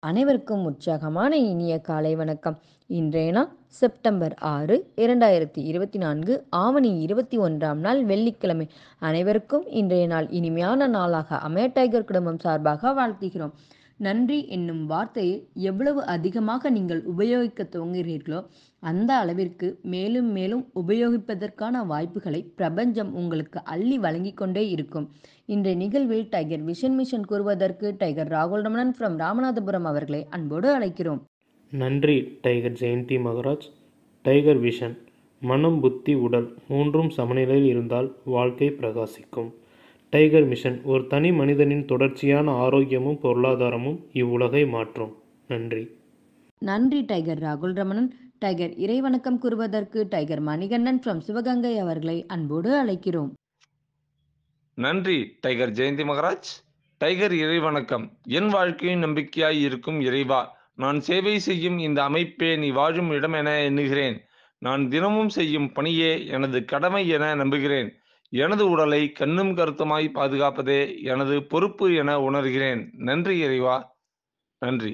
அனைவருக்கும் உற்சாகமான இனிய காலை வணக்கம். இன்றைய நாள் செப்டம்பர் 6, 2024, ஆவணி 21ஆம் நாள் வெள்ளிக்கிழமை. அனைவருக்கும் இன்றைய நாள் இனிமையான நாளாக அமைய டைகர் குடும்பம் சார்பாக வாழ்த்துகிறோம். நன்றி என்னும் வார்த்தையை எவ்வளவு அதிகமாக நீங்கள் உபயோகிக்க துவங்குகிறீர்களோ அந்த அளவிற்கு மேலும் மேலும் உபயோகிப்பதற்கான வாய்ப்புகளை பிரபஞ்சம் உங்களுக்கு அள்ளி வழங்கி கொண்டே இருக்கும். இன்றைய நிகழ்வில் டைகர் விஷன் மிஷன் கூறுவதற்கு டைகர் ராகுல் ரமணன் ஃப்ரம் ராமநாதபுரம் அவர்களை அன்போடு அழைக்கிறோம். நன்றி tiger Jayanthi Maharaj. Tiger vision: மனம், புத்தி, உடல் மூன்றும் சமநிலையில் இருந்தால் வாழ்க்கை பிரகாசிக்கும். டைகர் மிஷன்: ஒரு தனி மனிதனின் தொடர்ச்சியான ஆரோக்கியமும் பொருளாதாரமும் இவ்வுலகை மாற்றும். நன்றி. நன்றி டைகர் ராகுல் ரமணன். டைகர் இறைவணக்கம் கூறுவதற்கு டைகர் மணிகண்டன் ஃப்ரம் சிவகங்கை அவர்களை அன்போடு அழைக்கிறோம். நன்றி டைகர் ஜெயந்தி மகராஜ். டைகர் இறைவணக்கம். என் வாழ்க்கையின் நம்பிக்கையாய் இருக்கும் இறைவா, நான் சேவை செய்யும் இந்த அமைப்பே நீ வாழும் இடம் என எண்ணுகிறேன். நான் தினமும் செய்யும் பணியே எனது கடமை என நம்புகிறேன். எனது உடலை கண்ணும் கருத்துமாய் பாதுகாப்பதே எனது பொறுப்பு என உணர்கிறேன். நன்றி இறைவா, நன்றி.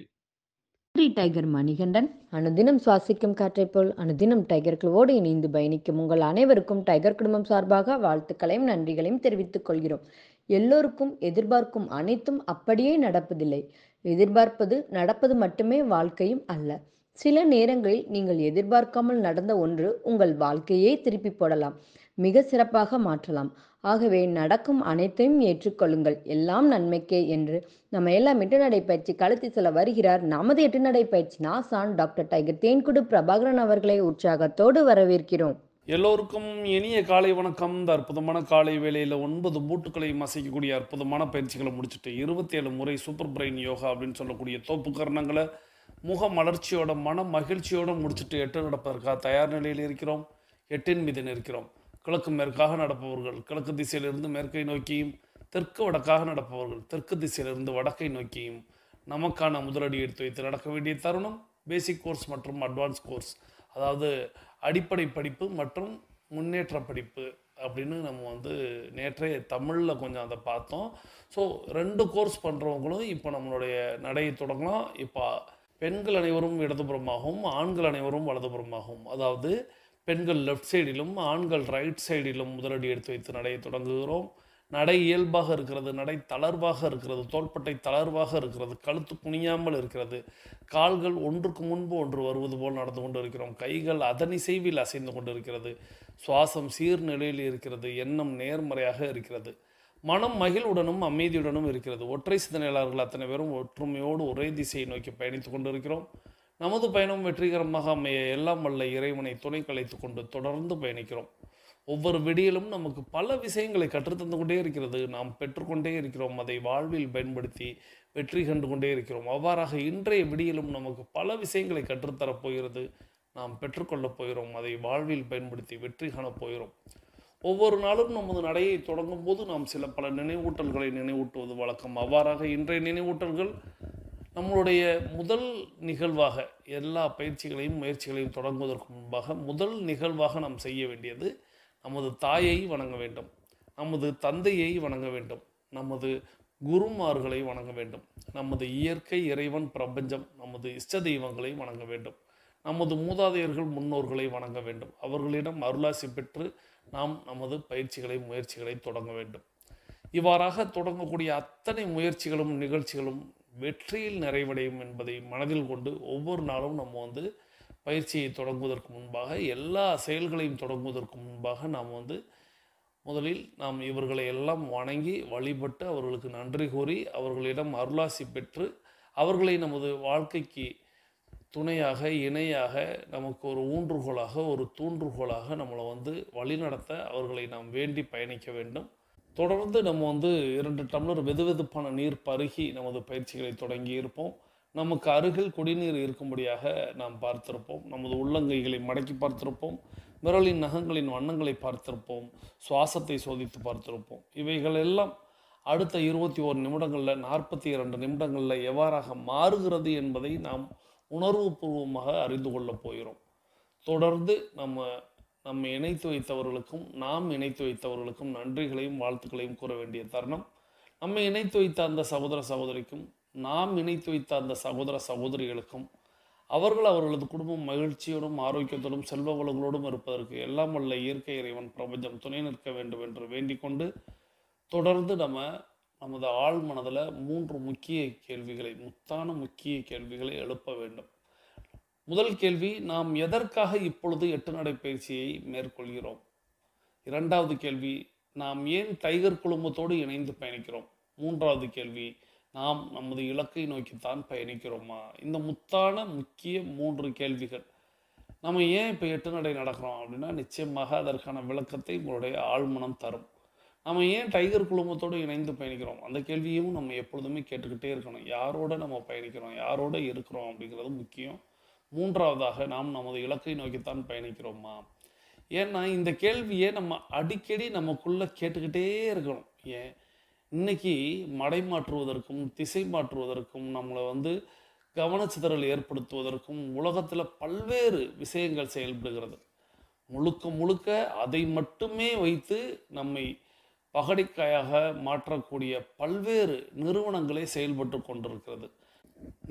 நன்றி டைகர் மணிகண்டன். அனுதினம் சுவாசிக்கும் காற்றைப் போல் அனுதினம் டைகர்களோடு இணைந்து பயணிக்கும் உங்கள் அனைவருக்கும் டைகர் குடும்பம் சார்பாக வாழ்த்துக்களையும் நன்றிகளையும் தெரிவித்துக் கொள்கிறோம். எல்லோருக்கும் எதிர்பார்க்கும் அனைத்தும் அப்படியே நடப்பதில்லை. எதிர்பார்ப்பது நடப்பது மட்டுமே வாழ்க்கையும் அல்ல. சில நேரங்களில் நீங்கள் எதிர்பார்க்காமல் நடந்த ஒன்று உங்கள் வாழ்க்கையே திருப்பி போடலாம், மிக சிறப்பாக மாற்றலாம். ஆகவே நடக்கும் அனைத்தையும் ஏற்றுக்கொள்ளுங்கள், எல்லாம் நன்மைக்கே என்று நம்ம எல்லாம் எட்டுநடை பயிற்சி கழுத்தி சொல்ல வருகிறார் நமது எட்டுநடை பயிற்சி நாசான் டாக்டர் டைகர் தேன்குடு பிரபாகரன் அவர்களை உற்சாகத்தோடு வரவேற்கிறோம். எல்லோருக்கும் இனிய காலை வணக்கம். இந்த அற்புதமான காலை வேளையில் 9 மூட்டுக்களை அசைக்கக்கூடிய அற்புதமான பயிற்சிகளை முடிச்சுட்டு 27 முறை சூப்பர் பிரெயின் யோகா அப்படின்னு சொல்லக்கூடிய தோப்பு கரணங்களை முக மலர்ச்சியோட மன மகிழ்ச்சியோடு முடிச்சுட்டு 8 நடப்பதற்காக தயார் நிலையில் இருக்கிறோம். 8 மீது நிற்கிறோம். கிழக்கு மேற்காக நடப்பவர்கள் கிழக்கு திசையிலிருந்து மேற்கை நோக்கியும், தெற்கு வடக்காக நடப்பவர்கள் தெற்கு திசையிலிருந்து வடக்கை நோக்கியும் நமக்கான முதலடி எடுத்து வைத்து நடக்க வேண்டிய தருணம். பேசிக் கோர்ஸ் மற்றும் அட்வான்ஸ் கோர்ஸ், அதாவது அடிப்படை படிப்பு மற்றும் முன்னேற்ற படிப்பு அப்படின்னு நம்ம நேற்றே தமிழில் கொஞ்சம் அதை பார்த்தோம். ஸோ 2 கோர்ஸ் பண்ணுறவங்களும் இப்போ நம்மளுடைய நடையை தொடங்கலாம். இப்போ பெண்கள் அனைவரும் இடதுபுறமாகவும் ஆண்கள் அனைவரும் வலதுபுறமாகவும், அதாவது பெண்கள் லெஃப்ட் சைடிலும் ஆண்கள் ரைட் சைடிலும் முதலடி எடுத்து வைத்து நடையை தொடங்குகிறோம். நடை இயல்பாக இருக்கிறது, நடை தளர்வாக இருக்கிறது, தோள்பட்டை தளர்வாக இருக்கிறது, கழுத்து குனியாமல் இருக்கிறது, கால்கள் ஒன்றுக்கு முன்பு ஒன்று வருவது போல் நடந்து கொண்டு இருக்கிறோம், கைகள் அதனிசைவில் அசைந்து கொண்டு இருக்கிறது, சுவாசம் சீர்நிலையில் இருக்கிறது, எண்ணம் நேர்மறையாக இருக்கிறது, மனம் மகிழ்வுடனும் அமைதியுடனும் இருக்கிறது. ஒற்றை சிந்தனையாளர்கள் அத்தனை பேரும் ஒற்றுமையோடு ஒரே திசையை நோக்கி பயணித்து கொண்டு இருக்கிறோம். நமது பயணம் வெற்றிகரமாக அமைய எல்லாம் வல்ல இறைவனை துணை கலைத்து கொண்டு தொடர்ந்து பயணிக்கிறோம். ஒவ்வொரு விடியிலும் நமக்கு பல விஷயங்களை கற்றுத்தந்து கொண்டே இருக்கிறது. நாம் பெற்றுக்கொண்டே இருக்கிறோம். அதை வாழ்வில் பயன்படுத்தி வெற்றி கண்டு கொண்டே இருக்கிறோம். அவ்வாறாக இன்றைய விடியிலும் நமக்கு பல விஷயங்களை கற்றுத்தரப் போகிறது. நாம் பெற்றுக்கொள்ளப் போகிறோம். அதை வாழ்வில் பயன்படுத்தி வெற்றி காணப் போகிறோம். ஒவ்வொரு நாளும் நமது நடையை தொடங்கும் போது நாம் பல நினைவூட்டல்களை நினைவூட்டுவது வழக்கம். அவ்வாறாக இன்றைய நினைவூட்டல்கள் நம்மளுடைய முதல் நிகழ்வாக, எல்லா பயிற்சிகளையும் முயற்சிகளையும் தொடங்குவதற்கு முன்பாக முதல் நிகழ்வாக நாம் செய்ய வேண்டியது நமது தாயை வணங்க வேண்டும், நமது தந்தையை வணங்க வேண்டும், நமது குருமார்களை வணங்க வேண்டும், நமது இயற்கை இறைவன் பிரபஞ்சம் நமது இஷ்ட தெய்வங்களை வணங்க வேண்டும், நமது மூதாதையர்கள் முன்னோர்களை வணங்க வேண்டும். அவர்களிடம் அருளாசி பெற்று நாம் நமது பயிற்சிகளை முயற்சிகளை தொடங்க வேண்டும். இவ்வாறாக தொடங்கக்கூடிய அத்தனை முயற்சிகளும் நிகழ்ச்சிகளும் வெற்றியில் நிறைவடையும் என்பதை மனதில் கொண்டு ஒவ்வொரு நாளும் நம்ம பயிற்சியை தொடங்குவதற்கு முன்பாக, எல்லா செயல்களையும் தொடங்குவதற்கு முன்பாக நாம் முதலில் நாம் இவர்களை எல்லாம் வணங்கி வழிபட்டு அவர்களுக்கு நன்றி கூறி அவர்களிடம் அருளாசி பெற்று அவர்களை நமது வாழ்க்கைக்கு துணையாக இணையாக நமக்கு ஒரு ஊன்றுகோலாக ஒரு தூன்றுகோலாக நம்மளை வழிநடத்த அவர்களை நாம் வேண்டி பயணிக்க வேண்டும். தொடர்ந்து நம்ம 2 டம்ளர் வெதுவெதுப்பான நீர் பருகி நமது பயிற்சிகளை தொடங்கி இருப்போம். நமக்கு அருகில் குடிநீர் இருக்கும்படியாக நாம் பார்த்திருப்போம். நமது உள்ளங்கைகளை மடக்கி பார்த்திருப்போம். விரலின் நகங்களின் வண்ணங்களை பார்த்திருப்போம். சுவாசத்தை சோதித்து பார்த்திருப்போம். இவைகள் எல்லாம் அடுத்த 21 நிமிடங்களில் 42 நிமிடங்களில் எவ்வாறாக மாறுகிறது என்பதை நாம் உணர்வுபூர்வமாக அறிந்து கொள்ளப் போகிறோம். தொடர்ந்து நம்மை இணைத்து வைத்தவர்களுக்கும் நாம் இணைத்து வைத்தவர்களுக்கும் நன்றிகளையும் வாழ்த்துக்களையும் கூற வேண்டிய தருணம். நம்மை இணைத்து வைத்த அந்த சகோதர சகோதரிக்கும் நாம் இணைத்து வைத்த அந்த சகோதர சகோதரிகளுக்கும் அவர்களது குடும்பம் மகிழ்ச்சியோடும் ஆரோக்கியத்தோடும் செல்வ வளங்களோடும் இருப்பதற்கு எல்லாம் வல்ல இயற்கை இறைவன் பிரபஞ்சம் துணை நிற்க வேண்டும் என்று வேண்டிக் கொண்டு தொடர்ந்து நமது ஆழ் மனதில் 3 முக்கிய கேள்விகளை, முக்கிய கேள்விகளை எழுப்ப வேண்டும். முதல் கேள்வி, நாம் எதற்காக இப்பொழுது 8 நடை பயிற்சியை மேற்கொள்கிறோம்? 2வது கேள்வி, நாம் ஏன் டைகர் குழுமத்தோடு இணைந்து பயணிக்கிறோம்? 3வது கேள்வி, நாம் நமது இலக்கை நோக்கித்தான் பயணிக்கிறோமா? இந்த முக்கிய 3 கேள்விகள். நம்ம ஏன் இப்போ 8 நடை நடக்கிறோம் அப்படின்னா, நிச்சயமாக அதற்கான விளக்கத்தை உங்களுடைய ஆழ்மனம் தரும். நம்ம ஏன் டைகர் குழுமத்தோடு இணைந்து பயணிக்கிறோம்? அந்த கேள்வியும் நம்ம எப்பொழுதுமே கேட்டுக்கிட்டே இருக்கணும். யாரோட நம்ம பயணிக்கிறோம், யாரோட இருக்கிறோம் அப்படிங்கிறது முக்கியம். 3வதாக, நாம் நமது இலக்கை நோக்கித்தான் பயணிக்கிறோமா? ஏன்னா இந்த கேள்வியை நம்ம அடிக்கடி நமக்குள்ள கேட்டுக்கிட்டே இருக்கணும். ஏன் இன்னைக்கு மடை மாற்றுவதற்கும் திசை மாற்றுவதற்கும் நம்மளை கவனச்சிதறல் ஏற்படுத்துவதற்கும் உலகத்தில் பல்வேறு விஷயங்கள் செயல்படுகிறது. முழுக்க அதை மட்டுமே வைத்து நம்மை பகடைக்காயாக மாற்றக்கூடிய பல்வேறு நிறுவனங்களே செயல்பட்டு கொண்டிருக்கிறது.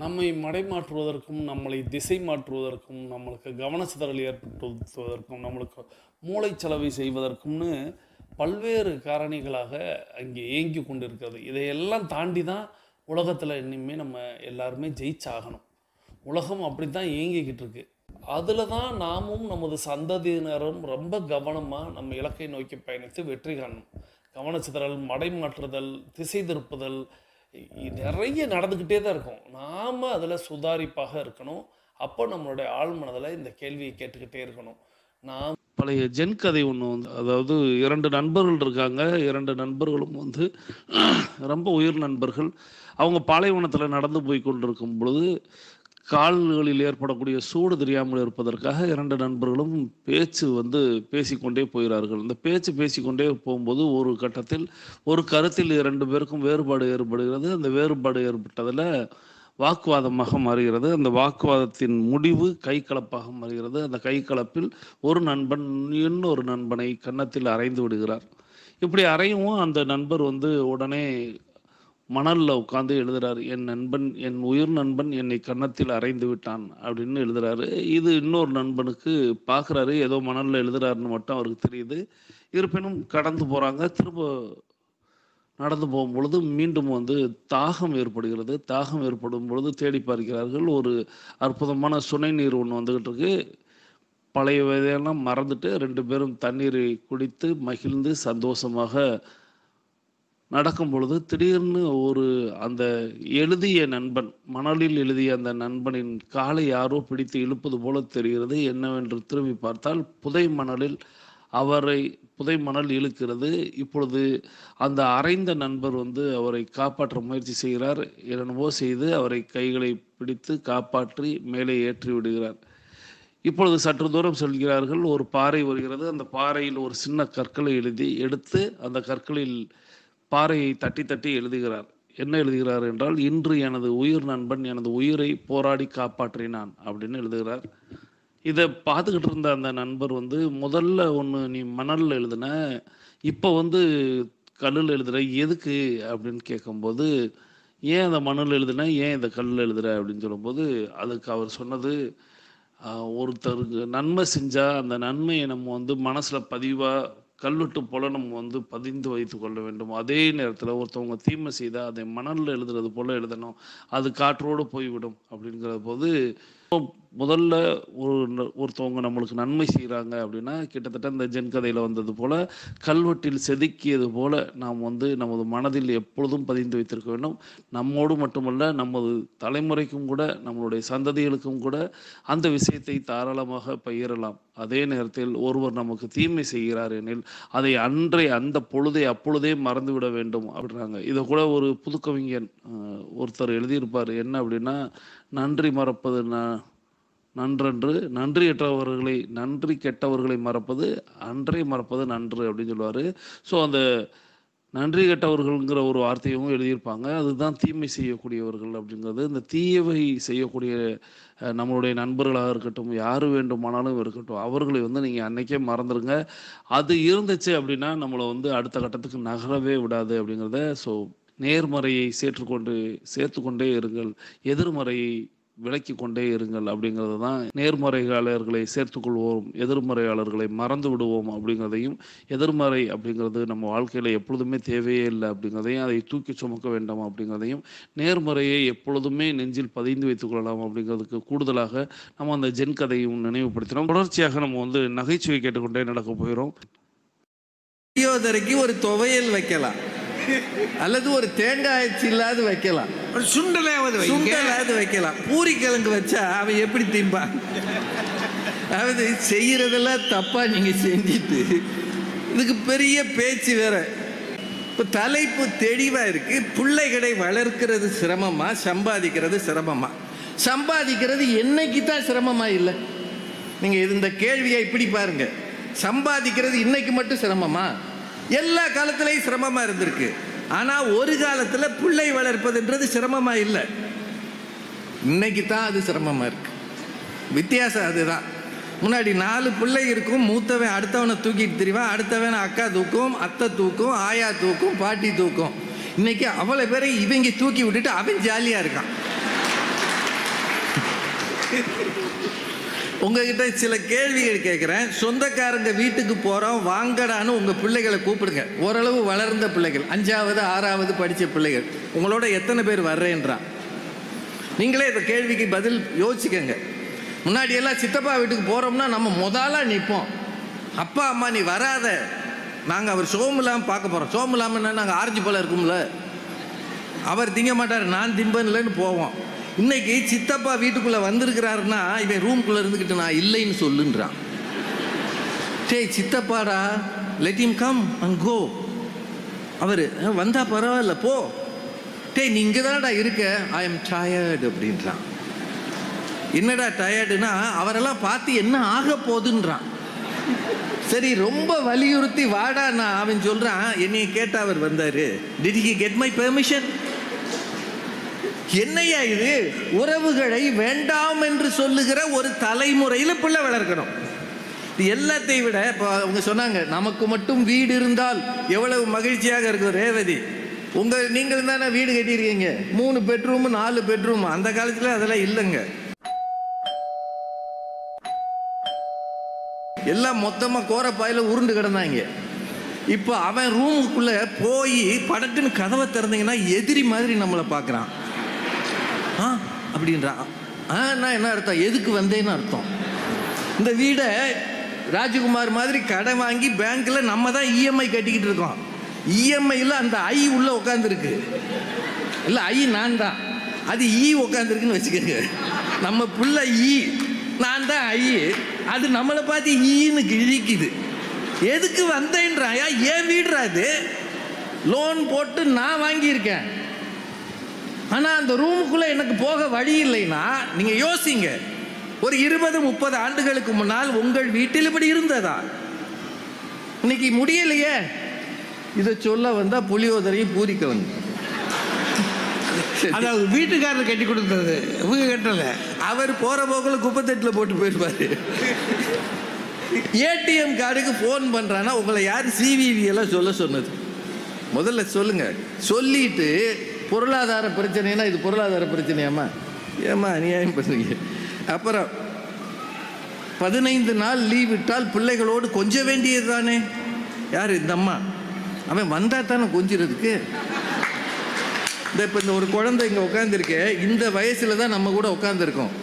நம்மை மடை மாற்றுவதற்கும் நம்மளை திசை மாற்றுவதற்கும் நம்மளுக்கு கவனச்சிதறல் ஏற்படுத்துவதற்கும் நம்மளுக்கு மூளைச்சலவை செய்வதற்கும்னு பல்வேறு காரணிகளாக அங்கே இயங்கி கொண்டிருக்கிறது. இதையெல்லாம் தாண்டி தான் உலகத்தில் இனிமே நம்ம எல்லாருமே ஜெயிச்சாகணும். உலகம் அப்படி தான் இயங்கிக்கிட்டு இருக்கு. அதில் தான் நாமும் நமது சந்ததியினரும் ரொம்ப கவனமாக நம்ம இலக்கை நோக்கி பயணித்து வெற்றி காணணும். கவனச்சிதறல், மடை மாற்றுதல், திசை திருப்புதல் நிறைய நடந்துக்கிட்டே தான் இருக்கும். நாம் அதில் சுதாரிப்பாக இருக்கணும். அப்போ நம்மளுடைய ஆழ்மனதில் இந்த கேள்வியை கேட்டுக்கிட்டே இருக்கணும். நாம் பழைய ஜென் கதை ஒன்று அதாவது 2 நண்பர்கள் இருக்காங்க. 2 நண்பர்களும் ரொம்ப உயிர் நண்பர்கள். அவங்க பாலைவனத்தில் நடந்து போய் கொண்டிருக்கும் பொழுது கால்களில் ஏற்படக்கூடிய சூடு தெரியாமல் இருப்பதற்காக 2 நண்பர்களும் பேசிக்கொண்டே போகிறார்கள். இந்த பேசிக்கொண்டே போகும்போது ஒரு கட்டத்தில் ஒரு கருத்தில் 2 பேருக்கும் வேறுபாடு ஏற்படுகிறது. அந்த வேறுபாடு ஏற்பட்டதில் வாக்குவாதமாக மாறுகிறது. அந்த வாக்குவாதத்தின் முடிவு கைகலப்பாக மாறுகிறது. அந்த கைகலப்பில் ஒரு நண்பன் இன்னொரு நண்பனை கன்னத்தில் அறைந்து விடுகிறார். இப்படி அறையவும் அந்த நண்பர் உடனே மணலில் உட்காந்து எழுதுறாரு, என் உயிர் நண்பன் என்னை கன்னத்தில் அறைந்து விட்டான் அப்படின்னு எழுதுறாரு. இது இன்னொரு நண்பனுக்கு பார்க்குறாரு, ஏதோ மணலில் எழுதுறாருன்னு மட்டும் அவருக்கு தெரியுது. இருப்பினும் கடந்து போகிறாங்க. திரும்ப நடந்து போகும்பொழுது மீண்டும் தாகம் ஏற்படுகிறது. தாகம் ஏற்படும் பொழுது தேடி பார்க்கிறார்கள். ஒரு அற்புதமான சுனை நீர் ஒன்று வந்துக்கிட்டு இருக்கு. பழைய விதையெல்லாம் மறந்துட்டு 2 பேரும் தண்ணீரை குடித்து மகிழ்ந்து சந்தோஷமாக நடக்கும் பொழுது திடீர்னு அந்த எழுதிய நண்பன், மணலில் எழுதிய அந்த நண்பனின் காலை யாரோ பிடித்து இழுப்பது போல தெரிகிறது. என்னவென்று திரும்பி பார்த்தால் புதை மணல் இழுக்கிறது. இப்பொழுது அந்த அறைந்த நண்பர் அவரை காப்பாற்ற முயற்சி செய்கிறார். என்னென்னவோ செய்து அவரை கைகளை பிடித்து காப்பாற்றி மேலே ஏற்றி விடுகிறார். இப்பொழுது சற்று தூரம் செல்கிறார்கள். ஒரு பாறை வருகிறது. அந்த பாறையில் ஒரு சின்ன கற்களை எடுத்து அந்த கற்களில் பாறையை தட்டி தட்டி எழுதுகிறார். என்ன எழுதுகிறார் என்றால், இன்று எனது உயிர் நண்பன் எனது உயிரை போராடி காப்பாற்றினான் அப்படின்னு எழுதுகிறார். இதை பார்த்துக்கிட்டு இருந்த அந்த நண்பர் முதல்ல ஒன்று நீ மணலில் எழுதுன, இப்போ கல்லில் எழுதுற, எதுக்கு அப்படின்னு கேட்கும்போது, ஏன் அந்த மணலில் எழுதுன, ஏன் இந்த கல்லில் எழுதுற அப்படின்னு சொல்லும்போது அதுக்கு அவர் சொன்னது, ஒருத்தருக்கு நன்மை செஞ்சால் அந்த நன்மையை நம்ம மனசில் பதிவாக கல்வெட்டு போல நம்ம பதிந்து வைத்து கொள்ள வேண்டும். அதே நேரத்தில் ஒருத்தவங்க தீமை செய்தால் அதை மணலில் எழுதுறது போல எழுதணும், அது காற்றோடு போய்விடும் அப்படிங்கிற போது, முதல்ல ஒருத்தவங்க நம்மளுக்கு நன்மை செய்கிறாங்க அப்படின்னா கிட்டத்தட்ட இந்த ஜென் கதையில் வந்தது போல கல்வெட்டில் செதுக்கியது போல நாம் நமது மனதில் எப்பொழுதும் பதிந்து வைத்திருக்க வேண்டும். நம்மோடு மட்டுமல்ல, நமது தலைமுறைக்கும் கூட, நம்மளுடைய சந்ததிகளுக்கும் கூட அந்த விஷயத்தை தாராளமாக பகிரலாம். அதே நேரத்தில் ஒருவர் நமக்கு தீமை செய்கிறார் எனில் அதை அந்த பொழுதை அப்பொழுதே மறந்துவிட வேண்டும் அப்படின்றாங்க. இதை கூட ஒரு புதுக்கவிஞன் ஒருத்தர் எழுதியிருப்பார். என்ன அப்படின்னா, நன்றி மறப்பது நன்றன்று, நன்றி கெட்டவர்களை மறப்பது அன்றை மறப்பது நன்று அப்படின்னு சொல்லுவார். ஸோ அந்த நன்றி கெட்டவர்கள்ங்கிற ஒரு வார்த்தையும் எழுதியிருப்பாங்க. அதுதான் தீமை செய்யக்கூடியவர்கள் அப்படிங்கிறது. இந்த தீயவை செய்யக்கூடிய நம்மளுடைய நண்பர்களாக இருக்கட்டும், யார் வேண்டுமானாலும் இருக்கட்டும், அவர்களை நீங்கள் அன்னைக்கே மறந்துடுங்க. அது இருந்துச்சு அப்படின்னா நம்மளை அடுத்த கட்டத்துக்கு நகரவே விடாது அப்படிங்கிறத நேர்மறையை சேர்த்து கொண்டே இருங்கள், எதிர்மறையை விலக்கி கொண்டே இருங்கள் அப்படிங்கிறது தான். நேர்மறையாளர்களை சேர்த்துக்கொள்வோம், எதிர்மறையாளர்களை மறந்து விடுவோம் அப்படிங்கிறதையும், எதிர்மறை அப்படிங்கிறது நம்ம வாழ்க்கையில் எப்பொழுதுமே தேவையே இல்லை அப்படிங்கிறதையும், அதை தூக்கி சுமக்க வேண்டாம் அப்படிங்கிறதையும், நேர்மறையை எப்பொழுதுமே நெஞ்சில் பதிந்து வைத்துக் கொள்ளலாம் அப்படிங்கிறதுக்கு கூடுதலாக நம்ம அந்த ஜென் கதையும் நினைவுபடுத்தினோம். தொடர்ச்சியாக நம்ம நகைச்சுவை கேட்டுக்கொண்டே நடக்க போகிறோம். புளியோதரைக்கு ஒரு துவையல் வைக்கலாம், அல்லது ஒரு தேங்காய் இல்லாது வைக்கலாம், ஒரு சுண்டலாவது வைக்கலாம். பூரி கிழங்கு வச்சா அவன் எப்படி திம்பான்? அதாவது செய்யறதெல்லாம் தப்பா நீங்க செஞ்சிட்டு இதுக்கு பெரிய பேச்சு வேற. இப்போ தலைப்பு தெளிவா இருக்கு. பிள்ளைகளை வளர்க்கிறது சிரமமா, சம்பாதிக்கிறது சிரமமா? சம்பாதிக்கிறது என்னைக்கு தான் சிரமமா இல்லை? நீங்க இந்த கேள்வியை இப்படி பாருங்க. சம்பாதிக்கிறது இன்னைக்கு மட்டும் சிரமமா? எல்லா காலத்திலையும் சிரமமா இருந்திருக்கு. ஆனா ஒரு காலத்துல பிள்ளை வளர்ப்பதுன்றது சிரமமா இல்லை, இன்னைக்கு தான் அது சிரமமா இருக்கு. வித்தியாசம் அதுதான். முன்னாடி 4 பிள்ளை இருக்கும், மூத்தவன் அடுத்தவனை தூக்கிட்டு திரிவான், அடுத்தவன் அக்கா தூக்கும், அத்தை தூக்கும், ஆயா தூக்கும், பாட்டி தூக்கும். இன்னைக்கு அவ்வளவு பேரை இவங்க தூக்கி விட்டுட்டு அவன் ஜாலியா இருக்கான். உங்ககிட்ட சில கேள்விகள் கேட்குறேன். சொந்தக்காரங்க வீட்டுக்கு போகிறோம், வாங்கடான்னு உங்கள் பிள்ளைகளை கூப்பிடுங்க. ஓரளவு வளர்ந்த பிள்ளைகள், 5வது 6வது படித்த பிள்ளைகள். உங்களோட எத்தனை பேர் வர்றேன்றான்? நீங்களே இந்த கேள்விக்கு பதில் யோசிச்சுக்கங்க. முன்னாடியெல்லாம் சித்தப்பா வீட்டுக்கு போகிறோம்னா நம்ம முதலாக நிற்போம். அப்பா அம்மா நீ வராத, நாங்கள் அவர் சோமுலாமல் பார்க்க போகிறோம். சோமுலாமன்னா நாங்கள் ஆரஞ்சு பழம் இருக்கும்ல, அவர் திங்க மாட்டார், நான் திம்பன்லன்னு போவோம். இன்னைக்கு சித்தப்பா வீட்டுக்குள்ள வந்திருக்கிறாருன்னா இவன் ரூம்குள்ள இருந்துக்கிட்டு நான் இல்லைன்னு சொல்லுன்றான். டேய் சித்தப்பாடா, லெட் ஹிம் கம் அண்ட் கோ. அவரு வந்தா பரவாயில்ல போ. டேய் நீ இங்கே தானடா இருக்க, ஐ எம் டயர்டு அப்படின்றான். என்னடா டயர்டுனா அவரெல்லாம் பார்த்து என்ன ஆக போகுதுன்றான். சரி ரொம்ப வலியுறுத்தி வாடானா அவன் சொல்றான், என்னைய கேட்டா அவர் வந்தாரு, did he get my permission? என்னையா இது? உறவுகளை வேண்டாம் என்று சொல்லுகிற ஒரு தலைமுறையில் பிள்ளை வளர்க்கணும். எல்லாத்தையும் விட இப்போ அவங்க சொன்னாங்க, நமக்கு மட்டும் வீடு இருந்தால் எவ்வளவு மகிழ்ச்சியாக இருக்கும். ரேவதி, நீங்கள் தானே வீடு கட்டியிருக்கீங்க, 3 பெட்ரூம் 4 பெட்ரூம். அந்த காலத்தில் அதெல்லாம் இல்லைங்க, எல்லாம் மொத்தமாக கோரப்பாயில உருண்டு கிடந்தாங்க. இப்போ அவன் ரூமுக்குள்ள போய் படக்குன்னு கதவை திறந்தீங்கன்னா எதிரி மாதிரி நம்மளை பார்க்குறான். அப்படின்றான். நான் என்ன அர்த்தம்? எதுக்கு வந்தேன்னு அர்த்தம். இந்த வீடை ராஜகுமார் மாதிரி கடன் வாங்கி பேங்க்ல நம்ம தான் இஎம்ஐ கட்டிக்கிட்டு இருக்கோம். இஎம்ஐல அந்த ஐ உள்ள உட்காந்துருக்கு, இல்லை ஐ நான் தான், அது ஈ உட்காந்துருக்குன்னு வச்சுக்கோங்க. நம்ம புள்ள ஈ, நான் தான் ஐ, அது நம்மளை பார்த்து ஈன்னு கிழிக்குது. எதுக்கு வந்தேன்றாயா? ஏன் வீடுறா அது? லோன் போட்டு நான் வாங்கியிருக்கேன், ஆனால் அந்த ரூமுக்குள்ளே எனக்கு போக வழி இல்லைன்னா நீங்கள் யோசிங்க. ஒரு 20-30 ஆண்டுகளுக்கு முன்னால் உங்கள் வீட்டில் இப்படி இருந்ததா? இன்னைக்கு முடியலையே. இதை சொல்ல வந்தால் புளியோதரையும் பூரிக்க வந்து, அதாவது வீட்டுக்காரர் கட்டி கொடுத்தது, இவங்க கட்டல. அவர் போகிற போக்கில் குப்பத்தட்டில் போட்டு போயிருப்பாரு. ஏடிஎம் கார்டுக்கு ஃபோன் பண்ணுறான்னா உங்களை யார் சிவிவி எல்லாம் சொல்ல சொன்னது? முதல்ல சொல்லுங்க. சொல்லிட்டு பொருளாதார பிரச்சனைனா இது பொருளாதார பிரச்சனையாம்மா, ஏம்மா அநியாயம் பண்ணுறீங்க. அப்புறம் 15 நாள் லீவ் விட்டால் பிள்ளைகளோடு கொஞ்ச வேண்டியது தானே. யார்? இந்த அம்மா. அவன் வந்தால் தானே கொஞ்சிறதுக்கு. இப்போ இந்த ஒரு குழந்தை இங்கே உட்காந்துருக்கு, இந்த வயசில் தான் நம்ம கூட உட்காந்துருக்கோம்.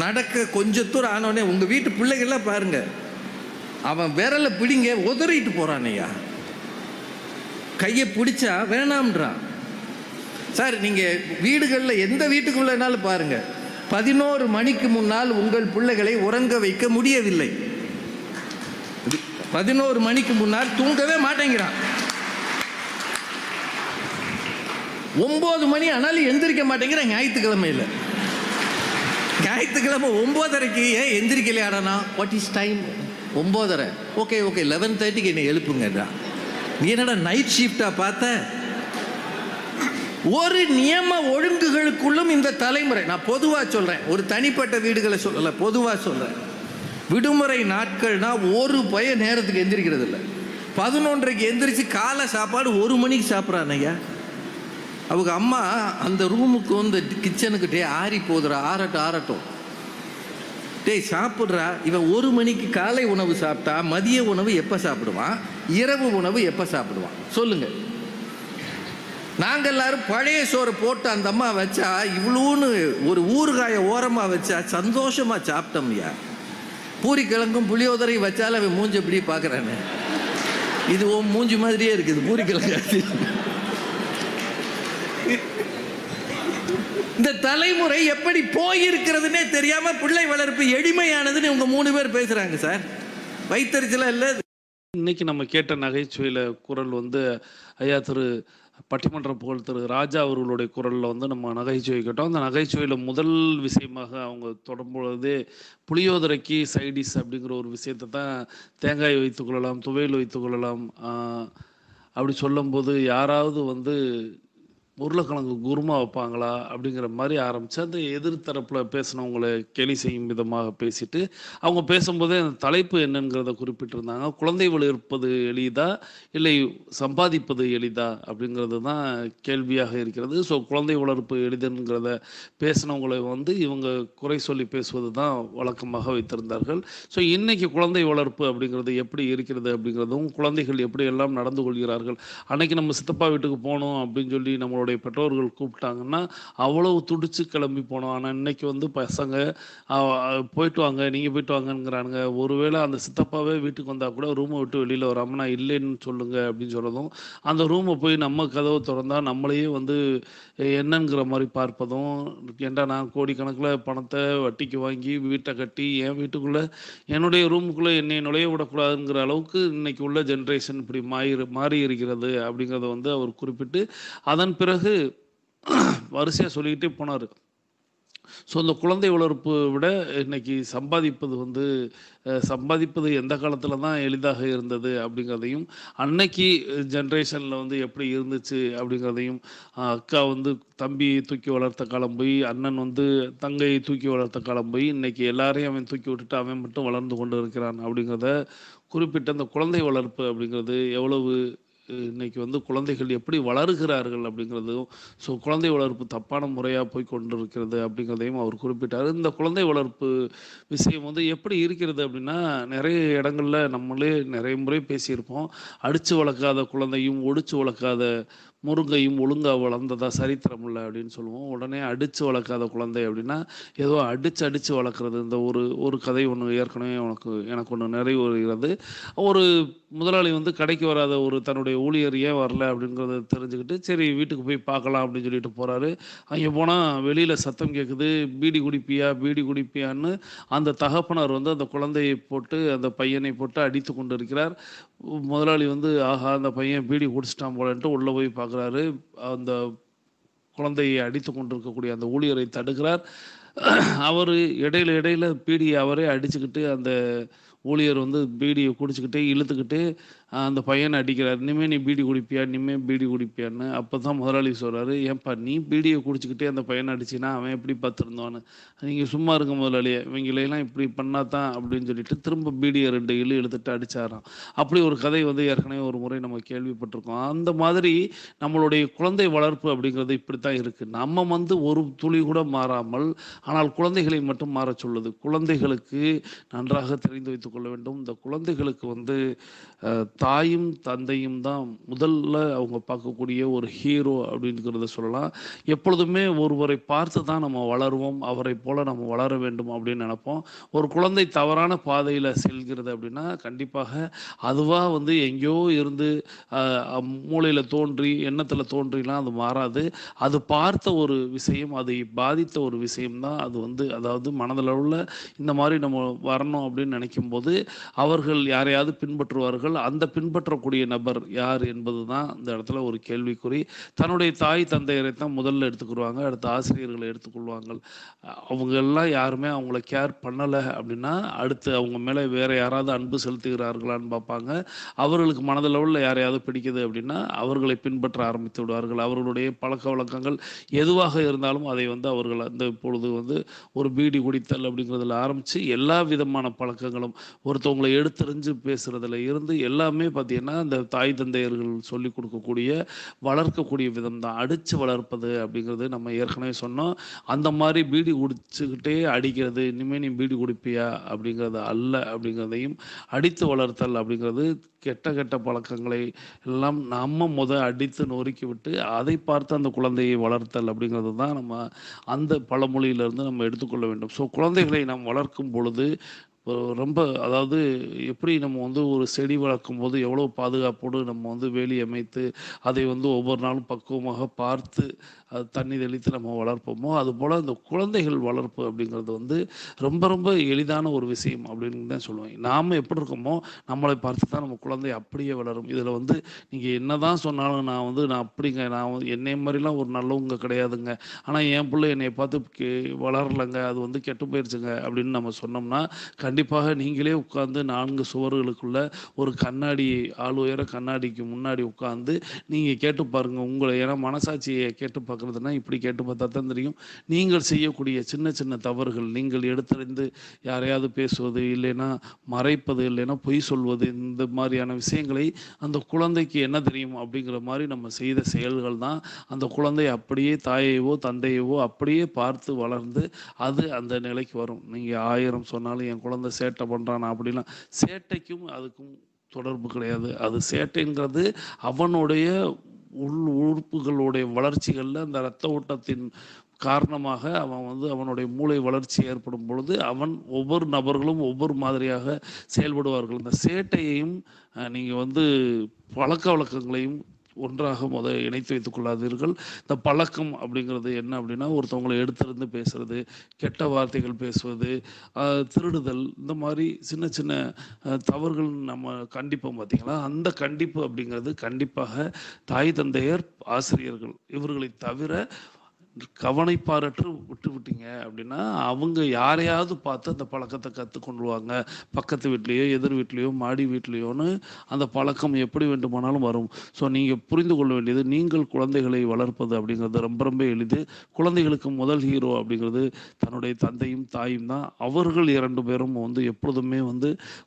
நடக்க கொஞ்ச தூரம் ஆனோடனே உங்கள் வீட்டு பிள்ளைகள்லாம் பாருங்க, அவன் விரலை பிடிங்க உதறிட்டு போகிறானையா, கையை பிடிச்சா வேணாம்ன்றான். சார் நீங்கள் வீடுகளில் எந்த வீட்டுக்குள்ளனாலும் பாருங்கள், 11 மணிக்கு முன்னால் உங்கள் பிள்ளைகளை உறங்க வைக்க முடியவில்லை. 11 மணிக்கு முன்னால் தூங்கவே மாட்டேங்கிறான். 9 மணி ஆனாலும் எந்திரிக்க மாட்டேங்கிறான். ஞாயிற்றுக்கிழமையில், ஞாயிற்றுக்கிழமை 9:30க்கு ஏன் எந்திரிக்கலையாடனா? What is time? 9:30. ஓகே 11:30க்கு என்னை எழுப்புங்கடா. நீ என்னடா நைட் ஷிஃப்டா பார்த்த? ஒரு நியம ஒழுங்குகளுக்குள்ளும் இந்த தலைமுறை, நான் பொதுவாக சொல்கிறேன், ஒரு தனிப்பட்ட வீடுகளை சொல்லலை, பொதுவாக சொல்கிறேன். விடுமுறை நாட்கள்னா ஒரு பையன் நேரத்துக்கு எந்திரிக்கிறது இல்லை. 11:30க்கு எந்திரிச்சு காலை சாப்பாடு 1 மணிக்கு சாப்பிட்றான் ஐயா. அவங்க அம்மா அந்த ரூமுக்கு வந்து கிச்சனுக்கு டே ஆறி போதுரா, ஆறட்டும் ஆறட்டும், டேய் சாப்பிட்றா. இவன் 1 மணிக்கு காலை உணவு சாப்பிட்டா மதிய உணவு எப்போ சாப்பிடுவான், இரவு உணவு எப்போ சாப்பிடுவான் சொல்லுங்க. நாங்கள் எல்லாரும் பழைய சோறு போட்டு அந்த அம்மா வச்சா இவ்வளோன்னு ஒரு ஊறுகாய ஓரமாக வச்சா சந்தோஷமா சாப்பிட்டோம்யா. பூரி கிழங்கும் புளியோதரை வச்சாலும் அவன் மூஞ்சி எப்படி பார்க்குறானே, இது மூஞ்சி மாதிரியே இருக்குது பூரி கிழங்கு. இந்த தலைமுறை எப்படி போயிருக்கிறதுனே தெரியாம பிள்ளை வளர்ப்பு எளிமையானதுன்னு உங்க 3 பேர் பேசுறாங்க சார். வைத்தறிச்சலா இல்ல. இன்னைக்கு நம்ம கேட்ட நகைச்சுவையில குரல் வந்து ஐயா திரு பட்டிமன்ற புகழ் திரு ராஜா அவர்களுடைய குரலில் வந்து நம்ம நகைச்சுவை கேட்டோம். அந்த நகைச்சுவையில் முதல் விஷயமாக அவங்க தொடரும்பொழுதே புளியோதரைக்கு சைடிஸ் அப்படிங்கிற ஒரு விஷயத்தை தான் தேங்காய் வைத்துக்கொள்ளலாம், துவையல் வைத்துக்கொள்ளலாம் அப்படி சொல்லும்போது யாராவது வந்து உருளைக்கிழங்கு குருமா வைப்பாங்களா அப்படிங்கிற மாதிரி ஆரம்பித்து அந்த எதிர்த்தரப்பில் பேசினவங்களை கேலி செய்யும் விதமாக பேசிட்டு அவங்க பேசும்போதே அந்த தலைப்பு என்னங்கிறத குறிப்பிட்டிருந்தாங்க. குழந்தை வளர்ப்பது எளிதா இல்லை சம்பாதிப்பது எளிதா அப்படிங்கிறது தான் கேள்வியாக இருக்கிறது. ஸோ குழந்தை வளர்ப்பு எளிதுங்கிறத பேசினவங்களை வந்து இவங்க குறை சொல்லி பேசுவது தான் வழக்கமாக வைத்திருந்தார்கள். ஸோ இன்னைக்கு குழந்தை வளர்ப்பு அப்படிங்கிறது எப்படி இருக்கிறது அப்படிங்கிறதும், குழந்தைகள் எப்படி எல்லாம் நடந்து கொள்கிறார்கள். அன்னைக்கு நம்ம சித்தப்பா வீட்டுக்கு போகணும் அப்படின்னு சொல்லி நம்மளுடைய பெற்றோர்கள் கூப்பிட்டாங்கன்னா அவ்வளவு துடிச்சு கிளம்பி போனோம். ஆனால் இன்னைக்கு வந்து பசங்க போயிட்டு வாங்க, நீங்கள் போயிட்டு வாங்கங்கிறானுங்க. ஒருவேளை அந்த சித்தப்பாவே வீட்டுக்கு வந்தால் கூட ரூமை விட்டு வெளியில் வராமல் நான் இல்லைன்னு சொல்லுங்க அப்படின்னு சொல்கிறதும், அந்த ரூமை போய் நம்ம கதவை திறந்தா நம்மளையே வந்து என்னங்கிற மாதிரி பார்ப்பதும், ஏன்டா நான் கோடிக்கணக்கில் பணத்தை வட்டிக்கு வாங்கி வீட்டை கட்டி என் வீட்டுக்குள்ளே என்னுடைய ரூமுக்குள்ளே என்னை நுழைய விடக்கூடாதுங்கிற அளவுக்கு இன்னைக்கு உள்ள ஜென்ரேஷன் இப்படி மாறி இருக்கிறது அப்படிங்கிறத வந்து அவர் குறிப்பிட்டு அதன் பிறகு வரிசையாக சொல்லிக்கிட்டே போனார். ஸோ இந்த குழந்தை வளர்ப்பு விட இன்னைக்கு சம்பாதிப்பது எந்த காலத்தில் தான் எளிதாக இருந்தது அப்படிங்கிறதையும், அன்னைக்கு ஜென்ரேஷனில் வந்து எப்படி இருந்துச்சு அப்படிங்கிறதையும், அக்கா வந்து தம்பியை தூக்கி வளர்த்த காலம் போய், அண்ணன் வந்து தங்கையை தூக்கி வளர்த்த காலம் போய், இன்னைக்கு எல்லாரையும் அவன் தூக்கி விட்டுட்டு அவன் மட்டும் வளர்ந்து கொண்டு இருக்கிறான் அப்படிங்கிறத குறிப்பிட்ட அந்த குழந்தை வளர்ப்பு அப்படிங்கிறது எவ்வளவு இன்னைக்கு வந்து குழந்தைகள் எப்படி வளர்கிறார்கள் அப்படிங்கிறதும், ஸோ குழந்தை வளர்ப்பு தப்பான முறையாக போய் கொண்டிருக்கிறது அப்படிங்கிறதையும் அவர் குறிப்பிட்டார். இந்த குழந்தை வளர்ப்பு விஷயம் வந்து எப்படி இருக்கிறது அப்படின்னா, நிறைய இடங்கள்ல நம்மளே நிறைய முறை பேசியிருப்போம். அடித்து வளர்க்காத குழந்தையும் ஒடிச்சு வளர்க்காத முருங்கையும் ஒழுங்காக வளர்ந்ததா சரித்திரம் இல்லை அப்படின்னு சொல்லுவோம். உடனே அடித்து வளர்க்காத குழந்தை அப்படின்னா ஏதோ அடித்து வளர்க்குறது. இந்த ஒரு கதை ஒன்று ஏற்கனவே எனக்கு ஒன்று நிறைவு வருகிறது. ஒரு முதலாளி வந்து கடைக்கு வராத ஒரு தன்னுடைய ஊழியர் ஏன் வரல அப்படிங்கிறத தெரிஞ்சுக்கிட்டு சரி வீட்டுக்கு போய் பார்க்கலாம் அப்படின்னு சொல்லிட்டு போகிறாரு. அங்கே போனால் வெளியில் சத்தம் கேட்குது, பீடி குடிப்பியான்னு அந்த தகப்பனார் வந்து அந்த குழந்தையை போட்டு அந்த பையனை போட்டு அடித்து கொண்டு இருக்கிறார். முதலாளி வந்து ஆஹா அந்த பையன் பீடி குடிச்சிட்டான் போலன்ட்டு உள்ளே போய் பார்க்குறாரு. அந்த குழந்தையை அடித்து கொண்டிருக்கக்கூடிய அந்த ஊழியரை தடுக்கிறார். அவர் இடையில பீடியை அவரே அடிச்சுக்கிட்டு அந்த ஊழியர் வந்து பீடியை குடிச்சுக்கிட்டே இழுத்துக்கிட்டு அந்த பையனை அடிக்கிறார். இனிமேல் நீ பீடி குடிப்பியான்னு. அப்போ தான் முதலாளி சொல்கிறாரு, ஏன்பா நீ பீடியை குடிச்சிக்கிட்டே அந்த பையனை அடிச்சின்னா அவன் எப்படி பார்த்துருந்தோன்னு, நீங்கள் சும்மா இருக்க முதலாளியே, இவங்களையெல்லாம் இப்படி பண்ணாதான் அப்படின்னு சொல்லிட்டு திரும்ப பீடியை 2 இழுத்துட்டு அடிச்சாராம். அப்படி ஒரு கதை வந்து ஏற்கனவே ஒரு முறை நம்ம கேள்விப்பட்டிருக்கோம். அந்த மாதிரி நம்மளுடைய குழந்தை வளர்ப்பு அப்படிங்கிறது இப்படித்தான் இருக்குது. நம்ம வந்து ஒரு துளி கூட மாறாமல், ஆனால் குழந்தைகளை மட்டும் மாற சொல்லுது. குழந்தைகளுக்கு நன்றாக தெரிந்து வைத்துக் கொள்ள வேண்டும். இந்த குழந்தைகளுக்கு வந்து தாயும் தந்தையும் தான் முதல்ல அவங்க பார்க்கக்கூடிய ஒரு ஹீரோ அப்படிங்கிறத சொல்லலாம். எப்பொழுதுமே ஒருவரை பார்த்து தான் நம்ம வளருவோம், அவரை போல நம்ம வளர வேண்டும் அப்படின்னு நினைப்போம். ஒரு குழந்தை தவறான பாதையில் செல்கிறது அப்படின்னா கண்டிப்பாக அதுவாக வந்து எங்கேயோ இருந்து மூளையில் தோன்றி எண்ணத்தில் தோன்றிலாம் அது மாறாது. அது பார்த்த ஒரு விஷயம், அதை பாதித்த ஒரு விஷயம்தான் அது வந்து, அதாவது மனதில் உள்ள இந்த மாதிரி நம்ம வரணும் அப்படின்னு நினைக்கும்போது அவர்கள் யாரையாவது பின்பற்றுவார்கள். அந்த பின்பற்றக்கூடிய நபர் யார் என்பது தான் இந்த இடத்துல ஒரு கேள்விக்குறி. தன்னுடைய தாய் தந்தையரை தான் முதல்ல எடுத்துக்கிடுவாங்க, அடுத்த ஆசிரியர்களை எடுத்துக்கொள்வாங்க. அவங்க எல்லாம் யாருமே அவங்கள கேர் பண்ணலை அப்படின்னா அடுத்து அவங்க மேலே வேற யாராவது அன்பு செலுத்துகிறார்களான்னு பார்ப்பாங்க. அவர்களுக்கு மனதளவில் யாரையாவது பிடிக்குது அப்படின்னா அவர்களை பின்பற்ற ஆரம்பித்து விடுவார்கள். அவர்களுடைய பழக்க வழக்கங்கள் எதுவாக இருந்தாலும் அதை வந்து அவர்கள் அந்த இப்பொழுது வந்து ஒரு பீடி குடித்தல் அப்படிங்கிறதுல ஆரம்பித்து எல்லா விதமான பழக்கங்களும் ஒருத்தவங்களை எடுத்தறிஞ்சு பேசுகிறதுல இருந்து எல்லாமே பார்த்திங்கன்னா அந்த தாய் தந்தையர்கள் சொல்லி கொடுக்கக்கூடிய வளர்க்கக்கூடிய விதம் தான். அடித்து வளர்ப்பது அப்படிங்கிறது நம்ம ஏற்கனவே சொன்னோம். அந்த மாதிரி பீடி குடிச்சுக்கிட்டே அடிக்கிறது, இனிமேல் நீ பீடி குடிப்பியா அப்படிங்கிறது அல்ல அப்படிங்கிறதையும், அடித்து வளர்த்தல் அப்படிங்கிறது கெட்ட கெட்ட பழக்கங்களை எல்லாம் நம்ம அடித்து நொறுக்கி விட்டு அதை பார்த்து அந்த குழந்தையை வளர்த்தல் அப்படிங்கிறது தான் நம்ம அந்த பழமொழியிலிருந்து நம்ம எடுத்துக்கொள்ள வேண்டும். ஸோ குழந்தைகளை நாம் வளர்க்கும் பொழுது ரொம்ப அதாவது எப்படி நம்ம ஒரு செடி வளர்க்கும் போது எவ்வளோ பாதுகாப்போடு நம்ம வேலி அமைத்து அதை ஒவ்வொரு நாளும் பக்குவமாக பார்த்து அது தண்ணி தெளித்து நம்ம வளர்ப்போமோ, அதுபோல் இந்த குழந்தைகள் வளர்ப்பு அப்படிங்கிறது ரொம்ப ரொம்ப எளிதான ஒரு விஷயம் அப்படின்னு தான் சொல்லுவேன். நாம் எப்படி இருக்கோமோ நம்மளை பார்த்து தான் நம்ம குழந்தை அப்படியே வளரும். இதில் நீங்கள் என்ன தான் சொன்னாலும் நான் அப்படிங்க, நான் என்னை மாதிரிலாம் ஒரு நல்லவங்க கிடையாதுங்க, ஆனால் என் பிள்ளை என்னை பார்த்து வளரலைங்க, அது கெட்டு போயிடுச்சுங்க அப்படின்னு நம்ம சொன்னோம்னா, கண்டிப்பாக நீங்களே உட்கார்ந்து 4 சுவர்களுக்குள்ள ஒரு கண்ணாடி, ஆள் உயர கண்ணாடிக்கு முன்னாடி உட்கார்ந்து நீங்கள் கேட்டு பாருங்கள் உங்களை. ஏன்னா மனசாட்சியை கேட்டு பார்க்குறதுனா இப்படி கேட்டு பார்த்தா தான் தெரியும். நீங்கள் செய்யக்கூடிய சின்ன சின்ன தவறுகள், நீங்கள் எடுத்தறிந்து யாரையாவது பேசுவது, இல்லைன்னா மறைப்பது, இல்லைன்னா பொய் சொல்வது, இந்த மாதிரியான விஷயங்களை அந்த குழந்தைக்கு என்ன தெரியும் அப்படிங்கிற மாதிரி நம்ம செய்த செயல்கள் தான் அந்த குழந்தை அப்படியே தாயையோ தந்தையவோ அப்படியே பார்த்து வளர்ந்து அது அந்த நிலைக்கு வரும். நீங்கள் 1000 சொன்னாலும் என் குழந்தை சேட்டை பண்ணுறான் அப்படிலாம், சேட்டைக்கும் அதுக்கும் தொடர்பு கிடையாது. அது சேட்டைங்கிறது அவனுடைய உறுப்புகளுடைய வளர்ச்சிகளில் அந்த இரத்த ஓட்டத்தின் காரணமாக அவன் அவனுடைய மூளை வளர்ச்சி ஏற்படும் பொழுது ஒவ்வொரு நபர்களும் ஒவ்வொரு மாதிரியாக செயல்படுவார்கள். இந்த சேட்டையையும் நீங்கள் பழக்க வழக்கங்களையும் ஒன்றாக இணைத்து வைத்துக் கொள்ளாதீர்கள். இந்த பழக்கம் அப்படிங்கிறது என்ன அப்படின்னா, ஒருத்தவங்களை எடுத்திருந்து பேசுறது, கெட்ட வார்த்தைகள் பேசுவது, திருடுதல், இந்த மாதிரி சின்ன சின்ன தவறுகள் நம்ம கண்டிப்போம் பார்த்தீங்களா. அந்த கண்டிப்பு அப்படிங்கிறது கண்டிப்பாக தாய் தந்தையர், ஆசிரியர்கள் இவர்களை தவிர கவனிப்பாரற்று விட்டுவிட்டீங்க அப்படின்னா அவங்க யாரையாவது பார்த்து அந்த பழக்கத்தை கற்றுக்கொண்டுருவாங்க. பக்கத்து வீட்லேயோ எதிர் வீட்லேயோ மாடி வீட்லேயோன்னு அந்த பழக்கம் எப்படி வேண்டுமானாலும் வரும். ஸோ நீங்கள் புரிந்து கொள்ள வேண்டியது, நீங்கள் குழந்தைகளை வளர்ப்பது அப்படிங்கிறது ரொம்ப ரொம்ப எளிது. குழந்தைகளுக்கு முதல் ஹீரோ அப்படிங்கிறது தன்னுடைய தந்தையும் தாயும் தான். அவர்கள் 2 பேரும் எப்பொழுதுமே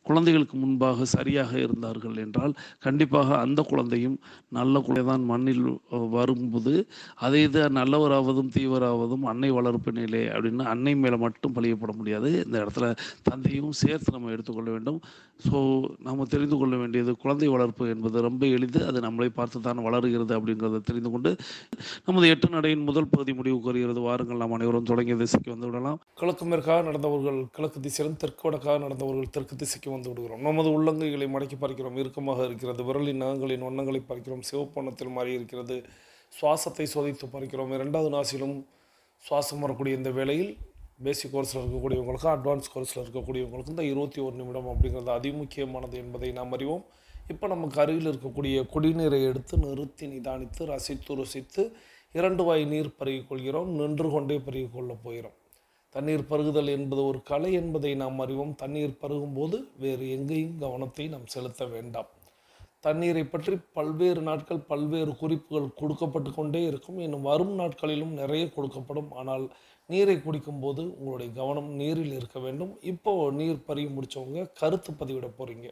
குழந்தைகளுக்கு முன்பாக சரியாக இருந்தார்கள் என்றால் கண்டிப்பாக அந்த குழந்தையும் நல்ல குழந்தை தான் மண்ணில் வரும்போது அதே இது நல்லவராவது தீவராவதும் அன்னை வளர்ப்பினிலே அப்படின்னு அன்னை மேலே மட்டும் பழியப்பட முடியாது. இந்த இடத்துல தந்தையும் சேர்த்து நம்ம எடுத்துக்கொள்ள வேண்டும். ஸோ நம்ம தெரிந்து கொள்ள வேண்டியது, குழந்தை வளர்ப்பு என்பது ரொம்ப எளிது. அது நம்மளை பார்த்து தான் வளருகிறது அப்படிங்கிறத தெரிந்து கொண்டு நமது 8 நடையின் முதல் பகுதி முடிவுக்கு வருகிறது. வாருங்கள் நாம் அனைவரும் தொடங்கிய திசைக்கு வந்து விடலாம். கிழக்கு மேற்காக நடந்தவர்கள் கிழக்கு திசையிலும், தெற்கு வடக்காக நடந்தவர்கள் தெற்கு திசைக்கு வந்து விடுகிறோம். நமது உள்ளங்கைகளை மடக்கி பார்க்கிறோம், இறுக்கமாக இருக்கிறது. விரலின் நகங்களின் வண்ணங்களை பார்க்கிறோம், சிவப்பணத்தில் மாறி இருக்கிறது. சுவாசத்தை சோதித்து பார்க்கிறோம். 2வது நாசிலும் சுவாசம் வரக்கூடிய இந்த வேளையில் பேசிக் கோர்ஸில் இருக்கக்கூடியவங்களுக்கும் அட்வான்ஸ் கோர்ஸில் இருக்கக்கூடியவங்களுக்கும் இந்த 21 நிமிடம் அப்படிங்கிறது அதிமுக்கியமானது என்பதை நாம் அறிவோம். இப்போ நமக்கு அருகில் இருக்கக்கூடிய குடிநீரை எடுத்து நிறுத்தி நிதானித்து ரசித்து ருசித்து 2 வாய் நீர் பருகிக் கொள்கிறோம். நின்று கொண்டே பருகிக் கொள்ள போகிறோம். தண்ணீர் பருகுதல் என்பது ஒரு கலை என்பதை நாம் அறிவோம். தண்ணீர் பருகும்போது வேறு எங்கேயும் கவனத்தை நாம் செலுத்த வேண்டாம். தண்ணீரை பற்றி பல்வேறு நாட்கள் பல்வேறு குறிப்புகள் கொடுக்கப்பட்டு கொண்டே இருக்கும். இன்னும் வரும் நாட்களிலும் நிறைய கொடுக்கப்படும். ஆனால் நீரை குடிக்கும்போது உங்களுடைய கவனம் நீரில் இருக்க வேண்டும். இப்போது நீர் பருகி முடித்தவங்க கருத்து பதிவிட போகிறீங்க.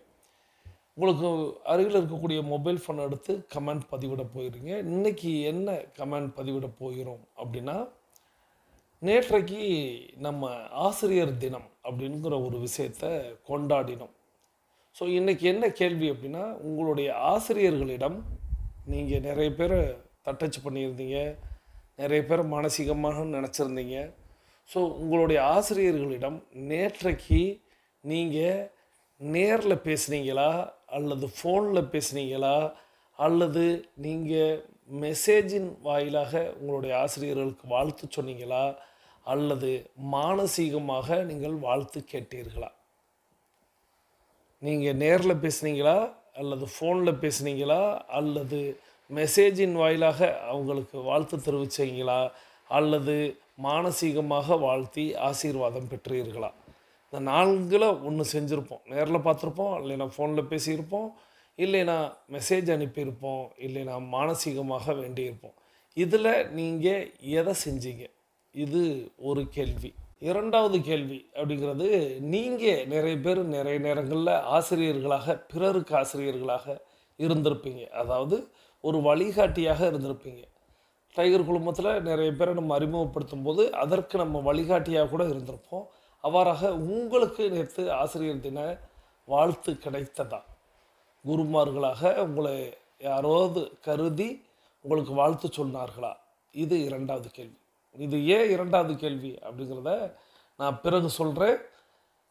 உங்களுக்கு அருகில் இருக்கக்கூடிய மொபைல் ஃபோன் எடுத்து கமெண்ட் பதிவிட போகிறீங்க. இன்றைக்கி என்ன கமெண்ட் பதிவிட போகிறோம் அப்படின்னா, நேற்றைக்கு நம்ம ஆசிரியர் தினம் அப்படிங்கிற ஒரு விஷயத்தை கொண்டாடினோம். ஸோ இன்றைக்கி என்ன கேள்வி அப்படின்னா, உங்களுடைய ஆசிரியர்களிடம் நீங்கள் நிறைய பேரை தட்டச்சு பண்ணியிருந்தீங்க, நிறைய பேரை மானசீகமாக நினச்சிருந்தீங்க. ஸோ உங்களுடைய ஆசிரியர்களிடம் நேற்றைக்கு நீங்கள் நேரில் பேசுனீங்களா, அல்லது ஃபோனில் பேசுனீங்களா, அல்லது நீங்கள் மெசேஜின் வாயிலாக உங்களுடைய ஆசிரியர்களுக்கு வாழ்த்து சொன்னீங்களா, அல்லது மானசீகமாக நீங்கள் வாழ்த்து கேட்டீர்களா? நீங்கள் நேரில் பேசுனீங்களா, அல்லது ஃபோனில் பேசுனீங்களா, அல்லது மெசேஜின் வாயிலாக அவங்களுக்கு வாழ்த்து தெரிவிச்சிங்களா, அல்லது மானசீகமாக வாழ்த்தி ஆசீர்வாதம் பெற்றீர்களா? இந்த 4ல் ஒன்று செஞ்சுருப்போம். நேரில் பார்த்துருப்போம், இல்லைனா ஃபோனில் பேசியிருப்போம், இல்லைனா மெசேஜ் அனுப்பியிருப்போம், இல்லைனா மானசீகமாக வேண்டியிருப்போம். இதில் நீங்கள் எதை செஞ்சீங்க? இது ஒரு கேள்வி. இரண்டாவது கேள்வி அப்படிங்கிறது, நீங்கள் நிறைய பேர் நிறைய நேரங்களில் ஆசிரியர்களாக, பிறருக்கு ஆசிரியர்களாக இருந்திருப்பீங்க. அதாவது ஒரு வழிகாட்டியாக இருந்திருப்பீங்க. டைகர் குழுமத்தில் நிறைய பேரை நம்ம அறிமுகப்படுத்தும் போது அதற்கு நம்ம வழிகாட்டியாக கூட இருந்திருப்போம். அவ்வாறாக உங்களுக்கு நேற்று ஆசிரியர் தின வாழ்த்து கிடைத்ததா? குருமார்களாக உங்களை யாராவது கருதி உங்களுக்கு வாழ்த்து சொன்னார்களா? இது இரண்டாவது கேள்வி. இது ஏன் இரண்டாவது கேள்வி அப்படிங்கிறத நான் பிறகு சொல்கிறேன்.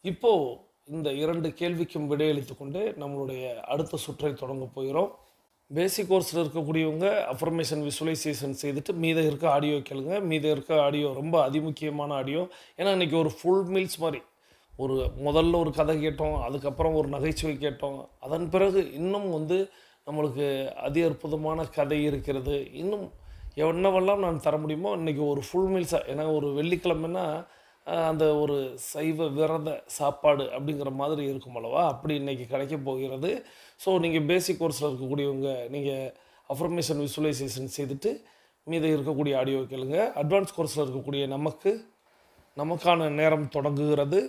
இப்போது இந்த 2 கேள்விக்கும் விடையளித்து கொண்டு நம்மளுடைய அடுத்த சுற்றை தொடங்க போகிறோம். பேசிக் கோர்ஸில் இருக்கக்கூடியவங்க அஃபர்மேஷன் விசுவலைசேஷன் செய்துட்டு மீதம் இருக்க ஆடியோ கேளுங்க. மீதம் இருக்க ஆடியோ ரொம்ப அதிமுக்கியமான ஆடியோ. ஏன்னா இன்றைக்கி ஒரு ஃபுல் மீல்ஸ் மாதிரி முதல்ல ஒரு கதை கேட்டோம், அதுக்கப்புறம் ஒரு நகைச்சுவை கேட்டோம், அதன் பிறகு இன்னும் நம்மளுக்கு அதி அற்புதமான கதை இருக்கிறது. இன்னும் என்னவெல்லாம் நான் தர முடியுமோ இன்றைக்கி ஒரு ஃபுல் மீல்ஸாக. ஏன்னா ஒரு வெள்ளிக்கிழமைன்னா அந்த ஒரு சைவ விரத சாப்பாடு அப்படிங்கிற மாதிரி இருக்கும் அல்லவா, அப்படி இன்றைக்கி கிடைக்க போகிறது. ஸோ நீங்கள் பேசிக் கோர்ஸில் இருக்கக்கூடியவங்க நீங்கள் அஃபர்மேஷன் விசுவலைசேஷன் செய்துட்டு மீது இருக்கக்கூடிய ஆடியோ கேளுங்க. அட்வான்ஸ் கோர்ஸில் இருக்கக்கூடிய நமக்கான நேரம் தொடங்குகிறது.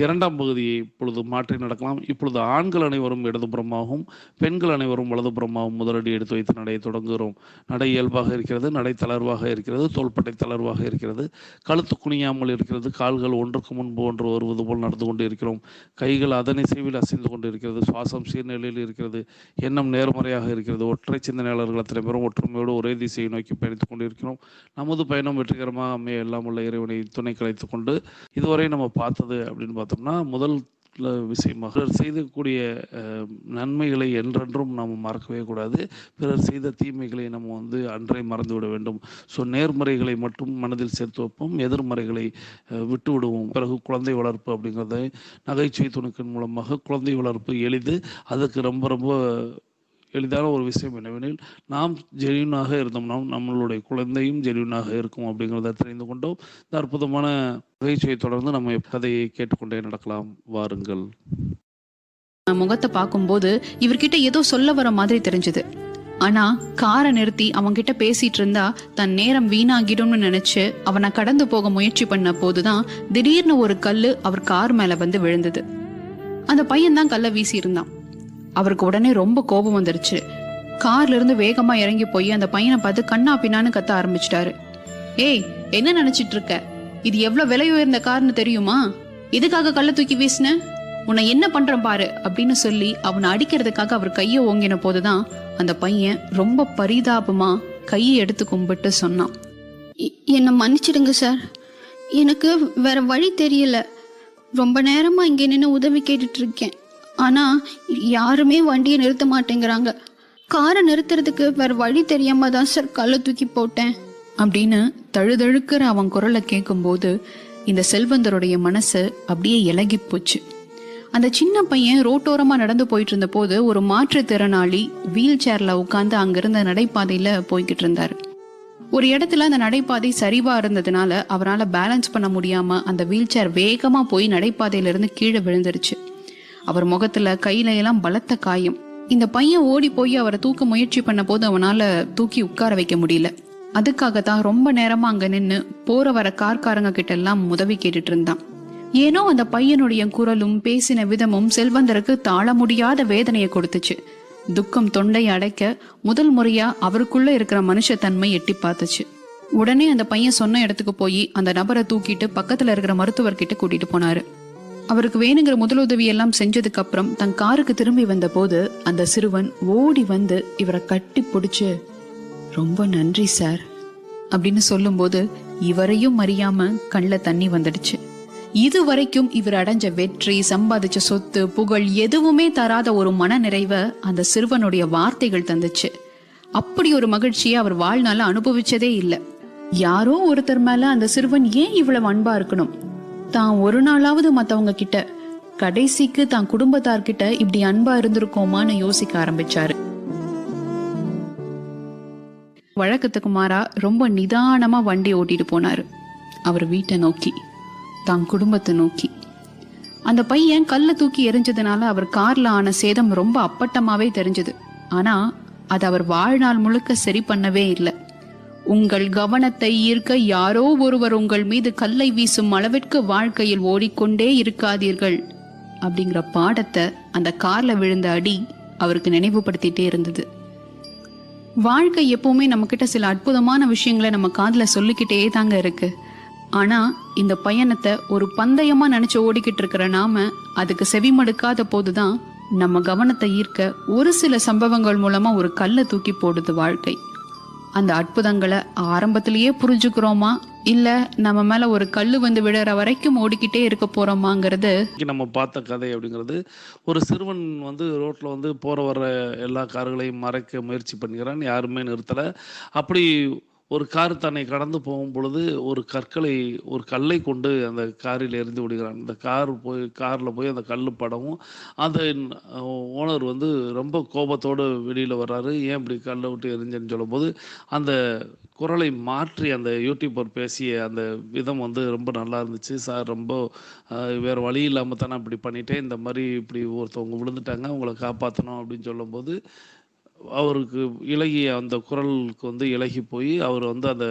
இரண்டாம் பகுதியை இப்பொழுது மாற்றி நடக்கலாம். இப்பொழுது ஆண்கள் அனைவரும் இடதுபுறமாகவும் பெண்கள் அனைவரும் வலதுபுறமாகவும் முதலடி எடுத்து வைத்து நடையை தொடங்குகிறோம். நடை இயல்பாக இருக்கிறது, நடை தளர்வாக இருக்கிறது, தோள்பட்டை தளர்வாக இருக்கிறது, கழுத்து குனியாமல் இருக்கிறது, கால்கள் ஒன்றுக்கு முன்பு ஒன்று வருவது போல் நடந்து கொண்டு இருக்கிறோம். கைகள் அதனை செய்வில் அசைந்து கொண்டு இருக்கிறது, சுவாசம் சீர்நிலையில் இருக்கிறது, எண்ணம் நேர்மறையாக இருக்கிறது. ஒற்றை சிந்தனையாளர்கள் அத்தனை பேரும் ஒற்றுமையோடு ஒரே திசையை நோக்கி பயணித்துக் கொண்டு இருக்கிறோம். நமது பயணம் வெற்றிகரமாக அமைய எல்லாம் உள்ள இறைவனை துணை கலைத்து கொண்டு இதுவரை நம்ம பார்த்தது அப்படின்னு பார்த்தோம்னா, முதல் விஷயமாக செய்யக்கூடிய நன்மைகளை என்றென்றும் நாம் மறக்கவே கூடாது. பிறர் செய்த தீமைகளை நம்ம அன்றே மறந்து விட வேண்டும். ஸோ நேர்மறைகளை மட்டும் மனதில் சேர்த்து வைப்போம், எதிர்மறைகளை விட்டு விடுவோம். பிறகு குழந்தை வளர்ப்பு அப்படிங்கிறத நகைச்சுவை துணுக்கின் மூலமாக குழந்தை வளர்ப்பு எளிது. அதுக்கு ரொம்ப ரொம்ப எளிதான ஒரு விஷயம் என்னவெனில், நாம் ஜெனியூனாக இருந்தோம்னா நம்மளுடைய குழந்தையும் ஜெனியூனாக இருக்கும் அப்படிங்கிறத தெரிந்து கொண்டோம். இந்த அற்புதமான நகைச்சுவை தொடர்ந்து நம்ம கதையை கேட்டுக்கொண்டே நடக்கலாம். வாருங்கள். முகத்தை பார்க்கும்போது இவர்கிட்ட ஏதோ சொல்ல வர மாதிரி தெரிஞ்சது. ஆனா காரை நிறுத்தி அவன்கிட்ட பேசிட்டு இருந்தா தன் நேரம் வீணாகிடும்னு நினைச்சு அவனை கடந்து போக முயற்சி பண்ண போதுதான் திடீர்னு ஒரு கல்லு அவர் கார் மேல விழுந்தது. அந்த பையன் தான் கல்லை வீசி இருந்தான். அவருக்கு உடனே ரொம்ப கோபம் வந்துருச்சு. கார்ல இருந்து வேகமா இறங்கி போய் அந்த பையனை பார்த்து கண்ணா பின்னான்னு கத்த ஆரம்பிச்சிட்டாரு. ஏய், என்ன நினைச்சிட்டு இருக்க? இது எவ்வளவு விலை உயர்ந்த கார்னு தெரியுமா? எதுக்காக கல்ல தூக்கி வீசின? உன்னை என்ன பண்றேன் பாரு அப்படின்னு சொல்லி அவனை அடிக்கிறதுக்காக அவர் கையை ஓங்கின போதுதான் அந்த பையன் ரொம்ப பரிதாபமா கையை எடுத்து கும்பிட்டு சொன்னான், என்னை மன்னிச்சிடுங்க சார், எனக்கு வேற வழி தெரியல. ரொம்ப நேரமா இங்கே நின்று உதவி கேட்டுட்டு இருக்கேன். ஆனா யாருமே வண்டியை நிறுத்த மாட்டேங்கிறாங்க. காரை நிறுத்துறதுக்கு வேற வழி தெரியாம தான் சார் கல்லை தூக்கி போட்டேன் அப்படின்னு தழுதழுக்கிற அவன் குரலை கேட்கும்போது இந்த செல்வந்தருடைய மனசு அப்படியே இலகி போச்சு. அந்த சின்ன பையன் ரோட்டோரமா நடந்து போயிட்டு இருந்த போது ஒரு மாற்றுத்திறனாளி வீல் சேர்ல உட்காந்து அங்கிருந்த நடைபாதையில போய்கிட்டு இருந்தாரு. ஒரு இடத்துல அந்த நடைபாதை சரிவா இருந்ததுனால அவரால் பேலன்ஸ் பண்ண முடியாம அந்த வீல் சேர் வேகமா போய் நடைபாதையில இருந்து கீழே விழுந்துருச்சு. அவர் முகத்துல கையில எல்லாம் பலத்த காயம். இந்த பையன் ஓடி போய் அவரை தூக்க முயற்சி பண்ண போது அவனால தூக்கி உட்கார வைக்க முடியல. அதுக்காகத்தான் ரொம்ப நேரமா அங்க நின்று போற வர கார்காரங்க கிட்ட எல்லாம் உதவி கேட்டுட்டு இருந்தான். ஏனோ அந்த பையனுடைய குரலும் பேசின விதமும் செல்வந்தருக்கு தாழ முடியாத வேதனையை கொடுத்துச்சு. துக்கம் தொண்டை அடைக்க முதல் முறையா அவருக்குள்ள இருக்கிற மனுஷத்தன்மை எட்டி பார்த்துச்சு. உடனே அந்த பையன் சொன்ன இடத்துக்கு போய் அந்த நபரை தூக்கிட்டு பக்கத்துல இருக்கிற மருத்துவர்கிட்ட கூட்டிட்டு போனாரு. அவருக்கு வேணுங்கிற முதலுதவி எல்லாம் செஞ்சதுக்கு அப்புறம் தன் காருக்கு திரும்பி வந்த போது அந்த சிறுவன் ஓடி வந்து இவரை கட்டி பிடிச்சு, ரொம்ப நன்றி சார் அப்படின்னு சொல்லும் போது இவரையும் அறியாம கண்ணில் தண்ணி வந்துடுச்சு. இது வரைக்கும் இவர் அடைஞ்ச வெற்றி, சம்பாதிச்ச சொத்து, புகழ் எதுவுமே தராத ஒரு மன நிறைவை அந்த சிறுவனுடைய வார்த்தைகள் தந்துச்சு. அப்படி ஒரு மகிழ்ச்சியை அவர் வாழ்நாள அனுபவிச்சதே இல்லை. யாரோ ஒருத்தர் மேல அந்த சிறுவன் ஏன் இவ்வளவு அன்பா இருக்கணும்? தான் ஒரு நாளாவது மத்தவங்க கிட்ட, கடைசிக்கு தான் குடும்பத்தார்கிட்ட இப்படி அன்பா இருந்திருக்கோமான்னு யோசிக்க ஆரம்பிச்சாரு. வழக்கத்துக்கு மாறா ரொம்ப நிதானமா வண்டி ஓட்டிட்டு போனாரு அவர் வீட்டை நோக்கி, தான் குடும்பத்தை நோக்கி. அந்த பையன் கல்ல தூக்கி எரிஞ்சதுனால அவர் கார்ல ஆன சேதம் ரொம்ப அப்பட்டமாவே தெரிஞ்சது. ஆனா அது அவர் வாழ்நாள் முழுக்க சரி பண்ணவே இல்லை. உங்கள் கவனத்தை ஈர்க்க யாரோ ஒருவர் உங்கள் மீது கல்லை வீசும் அளவிற்கு வாழ்க்கையில் ஓடிக்கொண்டே இருக்காதீர்கள் அப்படிங்கிற பாடத்தை அந்த கார்ல விழுந்த அடி அவருக்கு நினைவுபடுத்திட்டே இருந்தது. வாழ்க்கை எப்பவுமே நம்ம கிட்ட சில அற்புதமான விஷயங்களை நம்ம காதுல சொல்லிக்கிட்டே தாங்க இருக்கு. ஆனா இந்த பயணத்தை ஒரு பந்தயமா நினைச்சு ஓடிக்கிட்டு இருக்கிற நாம அதுக்கு செவிமடுக்காத போதுதான் நம்ம கவனத்தை ஈர்க்க ஒரு சில சம்பவங்கள் மூலமா ஒரு கல்லை தூக்கி போடுது வாழ்க்கை. அந்த அற்புதங்களை ஆரம்பத்திலேயே புரிஞ்சுக்கிறோமா, இல்ல நம்ம மேல ஒரு கல்லு வந்து விடுற வரைக்கும் ஓடிக்கிட்டே இருக்க போறோமாங்கிறது நம்ம பார்த்த கதை அப்படிங்கிறது, ஒரு சிறுவன் வந்து ரோட்ல வந்து போற வர எல்லா கார்களையும் மறைக்க முயற்சி பண்ணுகிறான், யாருமே நிறுத்தல. அப்படி ஒரு கார் தன்னை கடந்து போகும் பொழுது ஒரு கல்லை கொண்டு அந்த காரில் எறிந்து விடுகிறான். அந்த காரில் போய் அந்த கல் படவும் அந்த ஓனர் வந்து ரொம்ப கோபத்தோடு வெளியில் வர்றாரு. ஏன் இப்படி கல்லை விட்டு எரிஞ்சேன்னு சொல்லும்போது அந்த குரலை மாற்றி அந்த யூடியூபர் பேசிய அந்த விதம் வந்து ரொம்ப நல்லா இருந்துச்சு. சார் ரொம்ப வேறு வழி இல்லாமல் தானே இப்படி பண்ணிட்டேன், இந்த மாதிரி இப்படி ஒருத்தவங்க விழுந்துட்டாங்க, அவங்கள காப்பாற்றணும் அப்படின்னு சொல்லும்போது அவருக்கு இலகிய அந்த குரலுக்கு வந்து இலகி போய் அவர் வந்து அதை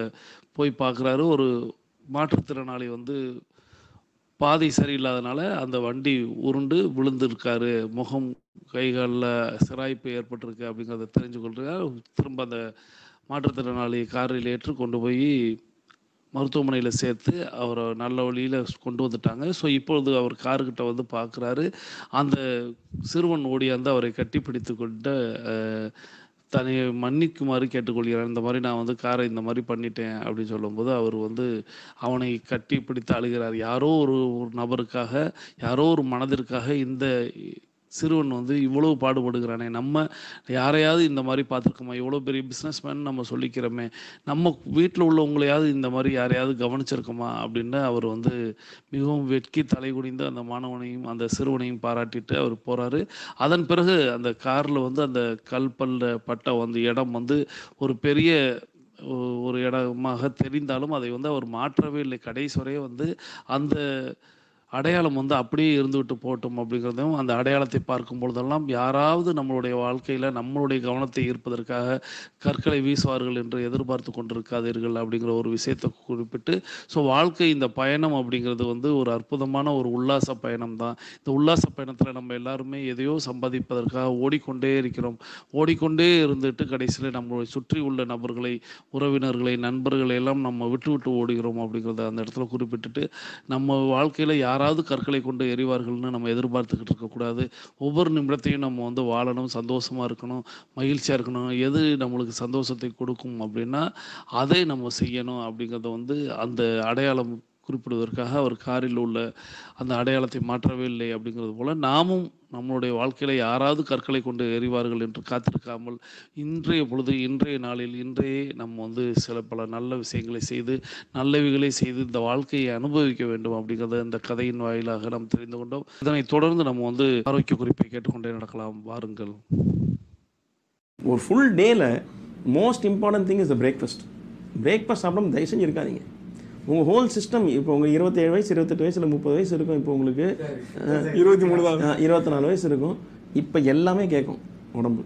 போய் பார்க்குறாரு. ஒரு மாற்றுத்திறனாளி வந்து பாதை சரியில்லாதனால அந்த வண்டி உருண்டு விழுந்திருக்காரு, முகம் கைகளில் சிராய்ப்பு ஏற்பட்டிருக்கு அப்படிங்கிறத தெரிஞ்சு கொள்கிறார். திரும்ப அந்த மாற்றுத்திறனாளி காரில் ஏற்று கொண்டு போய் மருத்துவமனையில் சேர்த்து அவரை நல்ல வழியில் கொண்டு வந்துட்டாங்க. ஸோ இப்பொழுது அவர் காருக்கிட்ட வந்து பார்க்குறாரு. அந்த சிறுவன் ஓடியாந்து அவரை கட்டி பிடித்து கொண்டு தன்னை மன்னிக்குமாறு கேட்டுக்கொள்கிறார். இந்த மாதிரி நான் வந்து காரை இந்த மாதிரி பண்ணிட்டேன் அப்படின்னு சொல்லும்போது அவர் வந்து அவனை கட்டி பிடித்து அழுகிறார். யாரோ ஒரு நபருக்காக, யாரோ ஒரு மனதிற்காக இந்த சிறுவன் வந்து இவ்வளவு பாடுபடுகிறானே, நம்ம யாரையாவது இந்த மாதிரி பார்த்துருக்கோமா, இவ்வளோ பெரிய பிஸ்னஸ்மேன் நம்ம சொல்லிக்கிறோமே, நம்ம வீட்டில் உள்ளவங்களையாவது இந்த மாதிரி யாரையாவது கவனிச்சிருக்கோமா அப்படின்னு அவர் வந்து மிகவும் வெட்கி தலை குனிந்து அந்த மாணவனையும் அந்த சிறுவனையும் பாராட்டிட்டு அவர் போகிறாரு. அதன் பிறகு அந்த காரில் வந்து அந்த கல்பல்ல பட்ட வந்து இடம் வந்து ஒரு பெரிய ஒரு இடமாக தெரிந்தாலும் அதை வந்து அவர் மாற்றவே இல்லை. கடைசி வரையே வந்து அந்த அடையாளம் வந்து அப்படியே இருந்துவிட்டு போகட்டும் அப்படிங்கிறதும், அந்த அடையாளத்தை பார்க்கும் பொழுதெல்லாம் யாராவது நம்மளுடைய வாழ்க்கையில் நம்மளுடைய கவனத்தை ஈர்ப்பதற்காக கற்களை வீசுவார்கள் என்று எதிர்பார்த்து கொண்டிருக்காதீர்கள் அப்படிங்கிற ஒரு விஷயத்தை குறிப்பிட்டு, ஸோ வாழ்க்கை இந்த பயணம் அப்படிங்கிறது வந்து ஒரு அற்புதமான ஒரு உல்லாச பயணம் தான். இந்த உல்லாச பயணத்தில் நம்ம எல்லாருமே எதையோ சம்பாதிப்பதற்காக ஓடிக்கொண்டே இருக்கிறோம். ஓடிக்கொண்டே இருந்துட்டு கடைசியில் நம்மளை சுற்றி உள்ள நபர்களை, உறவினர்களை, நண்பர்களை எல்லாம் நம்ம விட்டு ஓடுகிறோம் அப்படிங்கிறத அந்த இடத்துல குறிப்பிட்டுட்டு, நம்ம வாழ்க்கையில் யாராவது கற்களை கொண்டு எறிவார்கள்னு நம்ம எதிர்பார்த்துக்கிட்டு இருக்கக்கூடாது. ஒவ்வொரு நிமிடத்தையும் நம்ம வந்து வாழணும், சந்தோஷமாக இருக்கணும், மகிழ்ச்சியாக இருக்கணும். எது நம்மளுக்கு சந்தோஷத்தை கொடுக்கும் அப்படின்னா அதை நம்ம செய்யணும் அப்படிங்கிறத வந்து அந்த அடையாளம் குறிப்பிடுவதற்காக அவர் காரில் உள்ள அந்த அடையாளத்தை மாற்றவே இல்லை. அப்படிங்கிறது போல் நாமும் நம்மளுடைய வாழ்க்கையில் யாராவது கற்களை கொண்டு எறிவார்கள் என்று காத்திருக்காமல் இன்றைய பொழுது, இன்றைய நாளில், இன்றையே நம்ம வந்து பல நல்ல விஷயங்களை செய்து, நல்லவைகளை செய்து இந்த வாழ்க்கையை அனுபவிக்க வேண்டும் அப்படிங்கிறத இந்த கதையின் வாயிலாக நாம் தெரிந்து கொண்டோம். இதனை தொடர்ந்து நம்ம வந்து ஆரோக்கிய குறிப்பை கேட்டுக்கொண்டே நடக்கலாம். வாருங்கள். ஒரு ஃபுல் டேயில் most important thing is the breakfast. Breakfast சாப்பிடாம தயவு செஞ்சு இருக்காதீங்க. உங்கள் ஹோல் சிஸ்டம் இப்போ உங்கள் 27 வயசு, 28 வயசு, இல்லை 30 வயசு இருக்கும். இப்போ உங்களுக்கு 24 வயசு இருக்கும். இப்போ எல்லாமே கேட்கும் உடம்பு.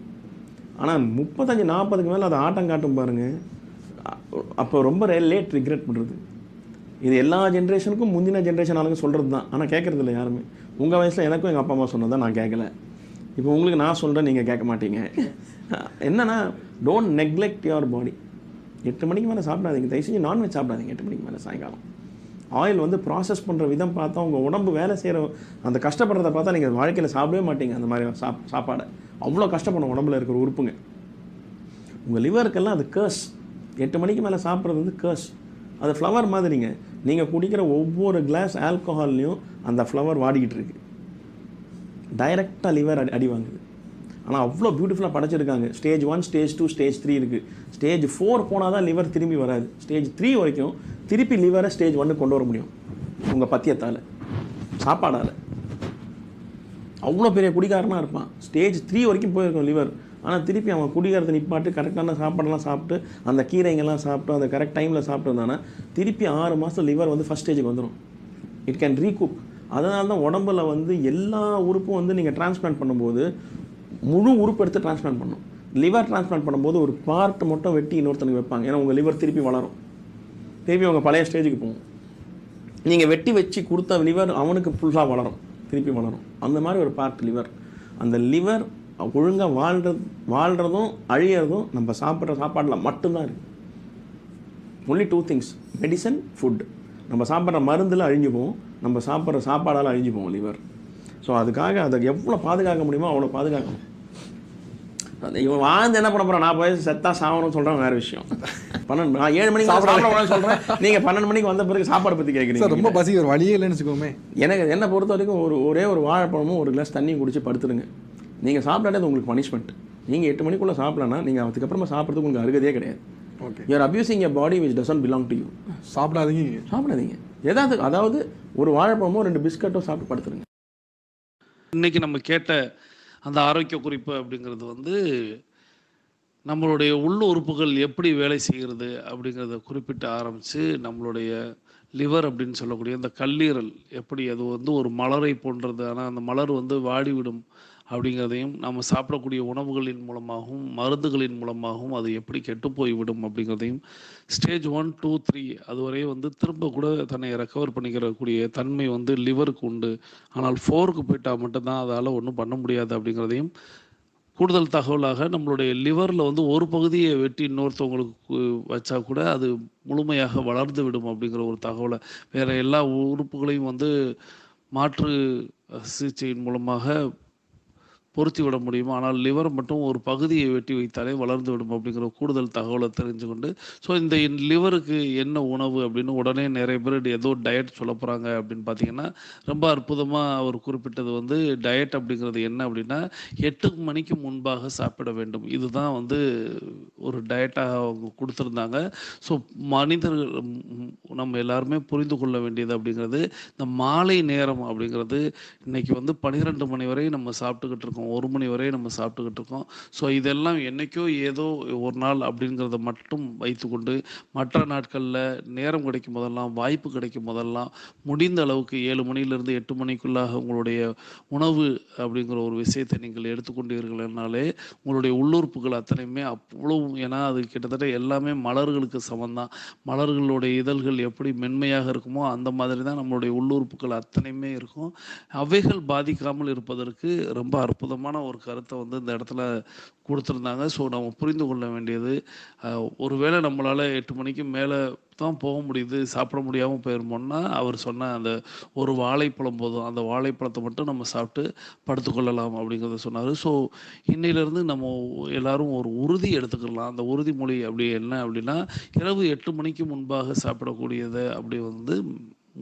ஆனால் 35-40க்கு மேலே அது ஆட்டம் காட்டும் பாருங்கள். அப்போ ரொம்ப லேட் ரிக்ரெட் பண்ணுறது. இது எல்லா ஜென்ரேஷனுக்கும் முந்தின ஜென்ரேஷன் ஆளுங்க சொல்கிறது தான். ஆனால் கேட்குறது இல்லை யாருமே. உங்கள் வயசில் எனக்கும் எங்கள் அப்பா அம்மா சொன்னது தான் நான் கேட்கல. இப்போ உங்களுக்கு நான் சொல்கிறேன், நீங்கள் கேட்க மாட்டீங்க. என்னென்னா, டோன்ட் நெக்லெக்ட் யுவர் பாடி. 8 மணிக்கு மேலே சாப்பிடாதீங்க. தயவு செஞ்சு நான்வெஜ் சாப்பிடாதீங்க 8 மணிக்கு மேலே சாயங்காலம். ஆயில் வந்து ப்ராசஸ் பண்ணுற விதம் பார்த்தா, உங்கள் உடம்பு வேலை செய்கிற அந்த கஷ்டப்படுறத பார்த்தா நீங்கள் வாழ்க்கையில் சாப்பிடவே மாட்டீங்க. அந்த மாதிரி சாப்பாடை அவ்வளோ கஷ்டப்படும் உடம்புல இருக்கிற உறுப்புங்க. உங்கள் லிவருக்கெல்லாம் அது கேர்ஸ். 8 மணிக்கு மேலே சாப்பிட்றது வந்து கேர்ஸ். அது ஃப்ளவர் மாதிரிங்க. நீங்கள் குடிக்கிற ஒவ்வொரு கிளாஸ் ஆல்கஹால்லையும் அந்த ஃப்ளவர் வாடிக்கிட்டு இருக்கு. டைரெக்டாக லிவர் அடி வாங்குது. ஆனால் அவ்வளோ பியூட்டிஃபுல்லாக படைச்சிருக்காங்க. ஸ்டேஜ் 1, ஸ்டேஜ் 2, ஸ்டேஜ் 3 இருக்குது. ஸ்டேஜ் 4 போனால் தான் லிவர் திரும்பி வராது. ஸ்டேஜ் 3 வரைக்கும் திருப்பி லிவரை ஸ்டேஜ் 1 கொண்டு வர முடியும் உங்கள் பத்தியத்தால், சாப்பாடால். அவ்வளோ பெரிய குடிகாரனாக இருப்பான். ஸ்டேஜ் 3 வரைக்கும் போயிருக்கும் லிவர். ஆனால் திருப்பி அவன் குடிகாரத்தை நிப்பாட்டு கரெக்டான சாப்பாடெல்லாம் சாப்பிட்டு, அந்த கீரைங்கெல்லாம் சாப்பிட்டு, அந்த கரெக்ட் டைமில் சாப்பிட்டுருந்தானா திருப்பி 6 மாதம் லிவர் வந்து ஃபஸ்ட் ஸ்டேஜுக்கு வந்துடும். It can recoup. அதனால தான் உடம்புல வந்து எல்லா உறுப்பும் வந்து நீங்கள் டிரான்ஸ்பிளான்ட் பண்ணும்போது முழு உறுப்பு எடுத்து டிரான்ஸ்பிளான்ட் பண்ணணும். லிவர் டிரான்ஸ்பிளான்ட் பண்ணும்போது ஒரு பார்ட் மட்டும் வெட்டி இன்னொருத்தனுக்கு வைப்பாங்க. ஏன்னா உங்கள் லிவர் திருப்பி வளரும், திருப்பி உங்கள் பழைய ஸ்டேஜுக்கு போகும். நீங்கள் வெட்டி வச்சு கொடுத்த லிவர் அவனுக்கு ஃபுல்லாக வளரும், திருப்பி வளரும். அந்த மாதிரி ஒரு பார்ட் லிவர். அந்த லிவர் ஒழுங்காக வாழ்கிறதும் அழியறதும் நம்ம சாப்பிட்ற சாப்பாட்டில் மட்டும்தான் இருக்குது. Only 2 things, medicine, food. நம்ம சாப்பிட்ற மருந்தில் அழிஞ்சு போவோம், நம்ம சாப்பிட்ற சாப்பாடால் அழிஞ்சு போவோம் லிவர். ஸோ அதுக்காக அதை எவ்வளோ பாதுகாக்க முடியுமோ அவ்வளோ பாதுகாக்கணும். இவன் வாழ்ந்து என்ன பண்ண போகிறான், நான் போய் செத்தா சாகணும்னு சொல்கிறேன் வேறு விஷயம். 12 நான் 7 மணிக்கு சாப்பிடணும்னு சொல்கிறேன், நீங்கள் 12 மணிக்கு வந்த பிறகு சாப்பாடு பற்றி கேட்குறீங்க. ரொம்ப பசி ஒரு வழியே இல்லைன்னு வச்சுக்கோமே. என்னை பொறுத்த வரைக்கும் ஒரே ஒரு வாழைப்பழமும் ஒரு கிளாஸ் தண்ணியும் குடிச்சு படுத்துருங்க. நீங்கள் சாப்பிடாதே உங்களுக்கு பனிஷ்மெண்ட். நீங்கள் 8 மணிக்குள்ளே சாப்பிடலன்னா நீங்கள் அதுக்கப்புறமா சாப்பிட்றதுக்கு உங்களுக்கு அருகதையே கிடையாது. Okay, you are abusing a body which doesn't belong to you. சாப்பிடாதீங்க. அதாவது ஒரு வாழைப்பழமோ 2 பிஸ்கட்டோ சாப்பிட்டு படுத்துருங்க. இன்னைக்கு நம்ம கேட்ட அந்த ஆரோக்கிய குறிப்பு அப்படிங்கிறது வந்து நம்மளுடைய உள்ள உறுப்புகள் எப்படி வேலை செய்கிறது அப்படிங்கிறத குறிப்பிட்டு ஆரம்பித்து, நம்மளுடைய லிவர் அப்படின்னு சொல்லக்கூடிய இந்த கல்லீரல் எப்படி அது வந்து ஒரு மலரை போன்றது, ஆனால் அந்த மலர் வந்து வாடிவிடும் அப்படிங்கிறதையும், நம்ம சாப்பிடக்கூடிய உணவுகளின் மூலமாகவும் மருந்துகளின் மூலமாகவும் அது எப்படி கெட்டு போய்விடும் அப்படிங்கிறதையும், ஸ்டேஜ் 1, 2, 3 அதுவரை வந்து திரும்ப கூட தன்னை ரெக்கவர் பண்ணிக்கிறக்கூடிய தன்மை வந்து லிவருக்கு உண்டு. ஆனால் 4க்கு போயிட்டால் மட்டும்தான் அதால் ஒன்றும் பண்ண முடியாது அப்படிங்கிறதையும், கூடுதல் தகவலாக நம்மளுடைய லிவரில் வந்து ஒரு பகுதியை வெட்டி இன்னொருத்தவங்களுக்கு வச்சா கூட அது முழுமையாக வளர்ந்து விடும் அப்படிங்கிற ஒரு தகவலை, வேறு எல்லா உறுப்புகளையும் வந்து மாற்று சிகிச்சையின் மூலமாக பொருத்தி விட முடியும், ஆனால் லிவர் மட்டும் ஒரு பகுதியை வெட்டி வைத்தாலே வளர்ந்து விடும் அப்படிங்கிற கூடுதல் தகவலை தெரிஞ்சுக்கொண்டு, ஸோ இந்த லிவருக்கு என்ன உணவு அப்படின்னு உடனே நிறைய பேர் ஏதோ டயட் சொல்ல போகிறாங்க அப்படின்னு பார்த்தீங்கன்னா, ரொம்ப அற்புதமாக அவர் குறிப்பிட்டது வந்து டயட் அப்படிங்கிறது என்ன அப்படின்னா 8 மணிக்கு முன்பாக சாப்பிட வேண்டும். இதுதான் வந்து ஒரு டயட்டாக அவங்க கொடுத்துருந்தாங்க. ஸோ மனிதர்கள் நம்ம எல்லாருமே புரிந்து கொள்ள வேண்டியது அப்படிங்கிறது, இந்த மாலை நேரம் அப்படிங்கிறது இன்னைக்கு வந்து 12 மணி வரை நம்ம சாப்பிட்டுக்கிட்டு இருக்கோம், 1 மணி வரை நம்ம சாப்பிட்டுக்கிட்டு இருக்கோம். ஸோ இதெல்லாம் என்றைக்கோ ஏதோ ஒரு நாள் அப்படிங்கிறத மட்டும் வைத்துக்கொண்டு, மற்ற நாட்களில் நேரம் கிடைக்கும் போதெல்லாம், வாய்ப்பு கிடைக்கும் போதெல்லாம் முடிந்த அளவுக்கு 7 மணியிலிருந்து 8 மணிக்குள்ளாக உங்களுடைய உணவு அப்படிங்கிற ஒரு விஷயத்தை நீங்கள் எடுத்துக்கொண்டீர்கள்னாலே உங்களுடைய உள்ளுறுப்புகள் அத்தனையுமே அவ்வளவு, ஏன்னா அது கிட்டத்தட்ட எல்லாமே மலர்களுக்கு சமந்தான். மலர்களுடைய இதழ்கள் எப்படி மென்மையாக இருக்குமோ அந்த மாதிரி தான் நம்மளுடைய உள்ளுறுப்புகள் அத்தனையுமே இருக்கும். அவைகள் பாதிக்காமல் இருப்பதற்கு ரொம்ப அற்புதமான ஒரு கருத்தை வந்து இந்த இடத்துல கொடுத்துருந்தாங்க. ஸோ நம்ம புரிந்து கொள்ள வேண்டியது, ஒருவேளை நம்மளால் 8 மணிக்கு மேலே தான் போக முடியுது, சாப்பிட முடியாமல் போயிருமோன்னா அவர் சொன்ன அந்த ஒரு வாழைப்பழம் போதும், அந்த வாழைப்பழத்தை மட்டும் நம்ம சாப்பிட்டு படுத்துக்கொள்ளலாம் அப்படிங்கிறத சொன்னார். ஸோ இன்னையிலேருந்து நம்ம எல்லாரும் ஒரு உறுதி எடுத்துக்கலாம். அந்த உறுதிமொழி அப்படி என்ன அப்படின்னா, இரவு 8 மணிக்கு முன்பாக சாப்பிடக்கூடியதை அப்படி வந்து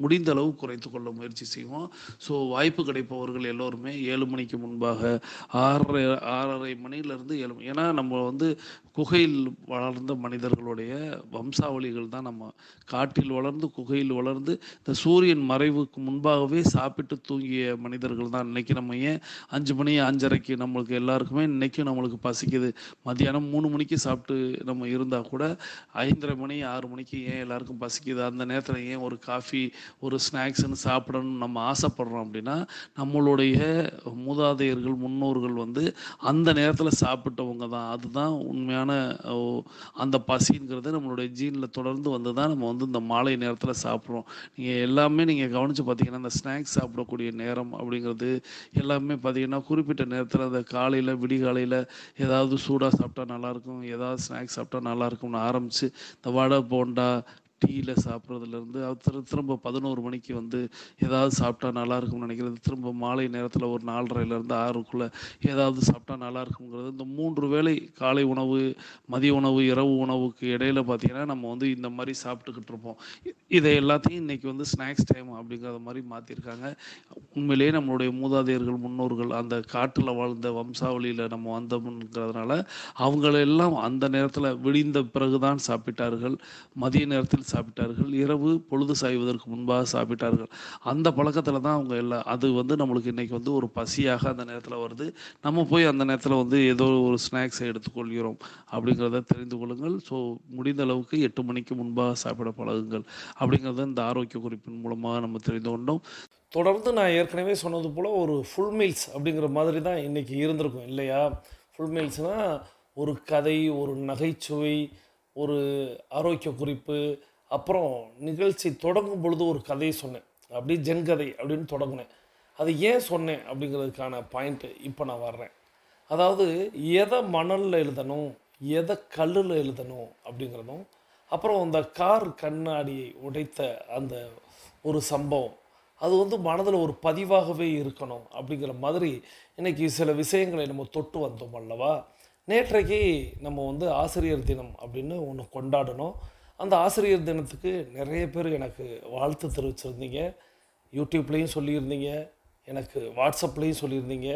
முடிந்த அளவு குறைத்து கொள்ள முயற்சி செய்வோம். ஸோ வாய்ப்பு கிடைப்பவர்கள் எல்லோருமே 7 மணிக்கு முன்பாக 6:30 மணிலேருந்து 7, ஏன்னா நம்ம வந்து குகையில் வளர்ந்த மனிதர்களுடைய வம்சாவளிகள் தான். நம்ம காட்டில் வளர்ந்து குகையில் வளர்ந்து இந்த சூரியன் மறைவுக்கு முன்பாகவே சாப்பிட்டு தூங்கிய மனிதர்கள் தான். இன்றைக்கி நம்ம ஏன் 5 மணி 5:30க்கு நம்மளுக்கு எல்லாருக்குமே இன்றைக்கும் நம்மளுக்கு பசிக்குது, மத்தியானம் 3 மணிக்கு சாப்பிட்டு நம்ம இருந்தால் கூட 5:30 மணி 6 மணிக்கு ஏன் எல்லாருக்கும் பசிக்குது, அந்த நேரத்தில் ஏன் ஒரு காஃபி ஒரு ஸ்நாக்ஸ்ன்னு சாப்பிடணும்னு நம்ம ஆசைப்படுறோம் அப்படின்னா, நம்மளுடைய மூதாதையர்கள் முன்னோர்கள் வந்து அந்த நேரத்தில் சாப்பிட்டவங்க தான். அதுதான் உண்மையான அந்த பசிங்கிறது நம்மளுடைய ஜீனில் தொடர்ந்து வந்து தான் நம்ம வந்து இந்த மாலை நேரத்தில் சாப்பிட்றோம். நீங்கள் எல்லாமே நீங்கள் கவனித்து பார்த்தீங்கன்னா, இந்த ஸ்நாக்ஸ் சாப்பிடக்கூடிய நேரம் அப்படிங்கிறது எல்லாமே பார்த்தீங்கன்னா குறிப்பிட்ட நேரத்தில், அந்த காலையில் விடிகாலையில் ஏதாவது சூடாக சாப்பிட்டா நல்லாயிருக்கும், ஏதாவது ஸ்நாக்ஸ் சாப்பிட்டா நல்லாயிருக்கும்னு ஆரம்பித்து இந்த வடை போண்டா டீயில் சாப்பிட்றதுலேருந்து திரும்ப 11 மணிக்கு வந்து ஏதாவது சாப்பிட்டா நல்லாயிருக்கும்னு நினைக்கிறது, திரும்ப மாலை நேரத்தில் ஒரு 4:30லேருந்து 6க்குள்ளே ஏதாவது சாப்பிட்டா நல்லாயிருக்குங்கிறது, இந்த 3 வேளை காலை உணவு, மதிய உணவு, இரவு உணவுக்கு இடையில பார்த்திங்கன்னா நம்ம வந்து இந்த மாதிரி சாப்பிட்டுக்கிட்டு இருப்போம். இதை எல்லாத்தையும் இன்றைக்கி வந்து ஸ்நாக்ஸ் டைம் அப்படிங்கிறத மாதிரி மாற்றிருக்காங்க. உண்மையிலேயே நம்மளுடைய மூதாதையர்கள் முன்னோர்கள் அந்த காட்டில் வாழ்ந்த வம்சாவளியில் நம்ம வந்தோம்ங்கிறதுனால அவங்களெல்லாம் அந்த நேரத்தில் விடிந்த பிறகு தான் சாப்பிட்டார்கள், மதிய நேரத்தில் சாப்பிட்டார்கள், இரவு பொழுது சாய்வதற்கு முன்பாக சாப்பிட்டார்கள். அந்த பழக்கத்தில் தான் அவங்க எல்லாம், அது வந்து நம்மளுக்கு இன்றைக்கி வந்து ஒரு பசியாக அந்த நேரத்தில் வருது. நம்ம போய் அந்த நேரத்தில் வந்து ஏதோ ஒரு ஸ்நாக்ஸை எடுத்துக்கொள்கிறோம் அப்படிங்கிறத தெரிந்து கொள்ளுங்கள். ஸோ முடிந்த அளவுக்கு 8 மணிக்கு முன்பாக சாப்பிட பழகுங்கள் அப்படிங்கிறத இந்த ஆரோக்கிய குறிப்பின் மூலமாக நம்ம தெரிந்து கொண்டோம். தொடர்ந்து நான் ஏற்கனவே சொன்னது போல் ஒரு ஃபுல் மீல்ஸ் அப்படிங்கிற மாதிரி தான் இன்றைக்கி இருந்திருக்கும் இல்லையா? ஃபுல் மீல்ஸ்னால் ஒரு கதை, ஒரு நகைச்சுவை, ஒரு ஆரோக்கிய குறிப்பு, அப்புறம் நிகழ்ச்சி தொடங்கும் பொழுது ஒரு கதையை சொன்னேன். அப்படியே ஜென்கதை அப்படின்னு தொடங்கினேன். அது ஏன் சொன்னேன் அப்படிங்கிறதுக்கான பாயிண்ட்டு இப்போ நான் வர்றேன். அதாவது எதை மணலில் எழுதணும், எதை கல்லில் எழுதணும் அப்படிங்கிறதும், அப்புறம் அந்த கார் கண்ணாடியை உடைத்த அந்த ஒரு சம்பவம், அது வந்து மனதில் ஒரு பதிவாகவே இருக்கணும் அப்படிங்கிற மாதிரி இன்றைக்கி சில விஷயங்களை நம்ம தொட்டு வந்தோம் அல்லவா. நேற்றைக்கு நம்ம வந்து ஆசிரியர் தினம் அப்படின்னு ஒன்று கொண்டாடணும். அந்த ஆசிரியர் தினத்துக்கு நிறைய பேர் எனக்கு வாழ்த்து தெரிவிச்சிருந்தீங்க. யூடியூப்லேயும் சொல்லியிருந்தீங்க, எனக்கு வாட்ஸ்அப்லேயும் சொல்லியிருந்தீங்க.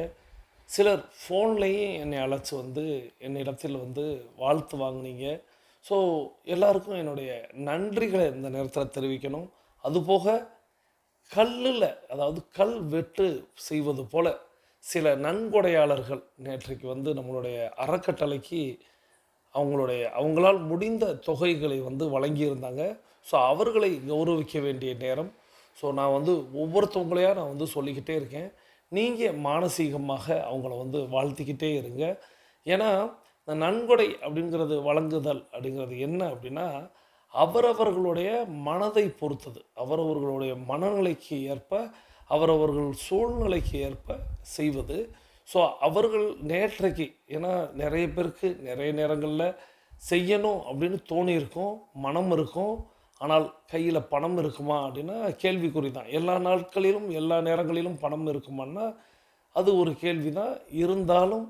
சிலர் ஃபோன்லேயும் என்னை அழைச்சி வந்து என்னிடத்தில் வந்து வாழ்த்து வாங்கினீங்க. ஸோ எல்லாருக்கும் என்னுடைய நன்றிகளை இந்த நேரத்தில் தெரிவிக்கணும். அதுபோக கல்லில், அதாவது கல் வெட்டு செய்வது போல் சில நன்கொடையாளர்கள் நேற்றைக்கு வந்து நம்மளுடைய அறக்கட்டளைக்கு அவங்களால் முடிந்த தொகைகளை வந்து வழங்கியிருந்தாங்க. ஸோ அவர்களை கௌரவிக்க வேண்டிய நேரம். ஸோ நான் வந்து ஒவ்வொருத்தவங்களையாக நான் வந்து சொல்லிக்கிட்டே இருக்கேன். நீங்கள் மானசீகமாக அவங்கள வந்து வாழ்த்திக்கிட்டே இருங்க. ஏன்னா இந்த நன்கொடை அப்படிங்கிறது, வழங்குதல் அப்படிங்கிறது என்ன அப்படின்னா, அவரவர்களுடைய மனதை பொறுத்தது, அவரவர்களுடைய மனநிலைக்கு ஏற்ப, அவரவர்கள் சூழ்நிலைக்கு ஏற்ப செய்வது. ஸோ அவர்கள் நேற்றைக்கு, ஏன்னா நிறைய பேருக்கு நிறைய நேரங்களில் செய்யணும் அப்படின்னு தோணியிருக்கும், மனம் இருக்கும். ஆனால் கையில் பணம் இருக்குமா அப்படின்னா கேள்விக்குறி தான். எல்லா நாட்களிலும் எல்லா நேரங்களிலும் பணம் இருக்குமான்னா அது ஒரு கேள்வி தான். இருந்தாலும்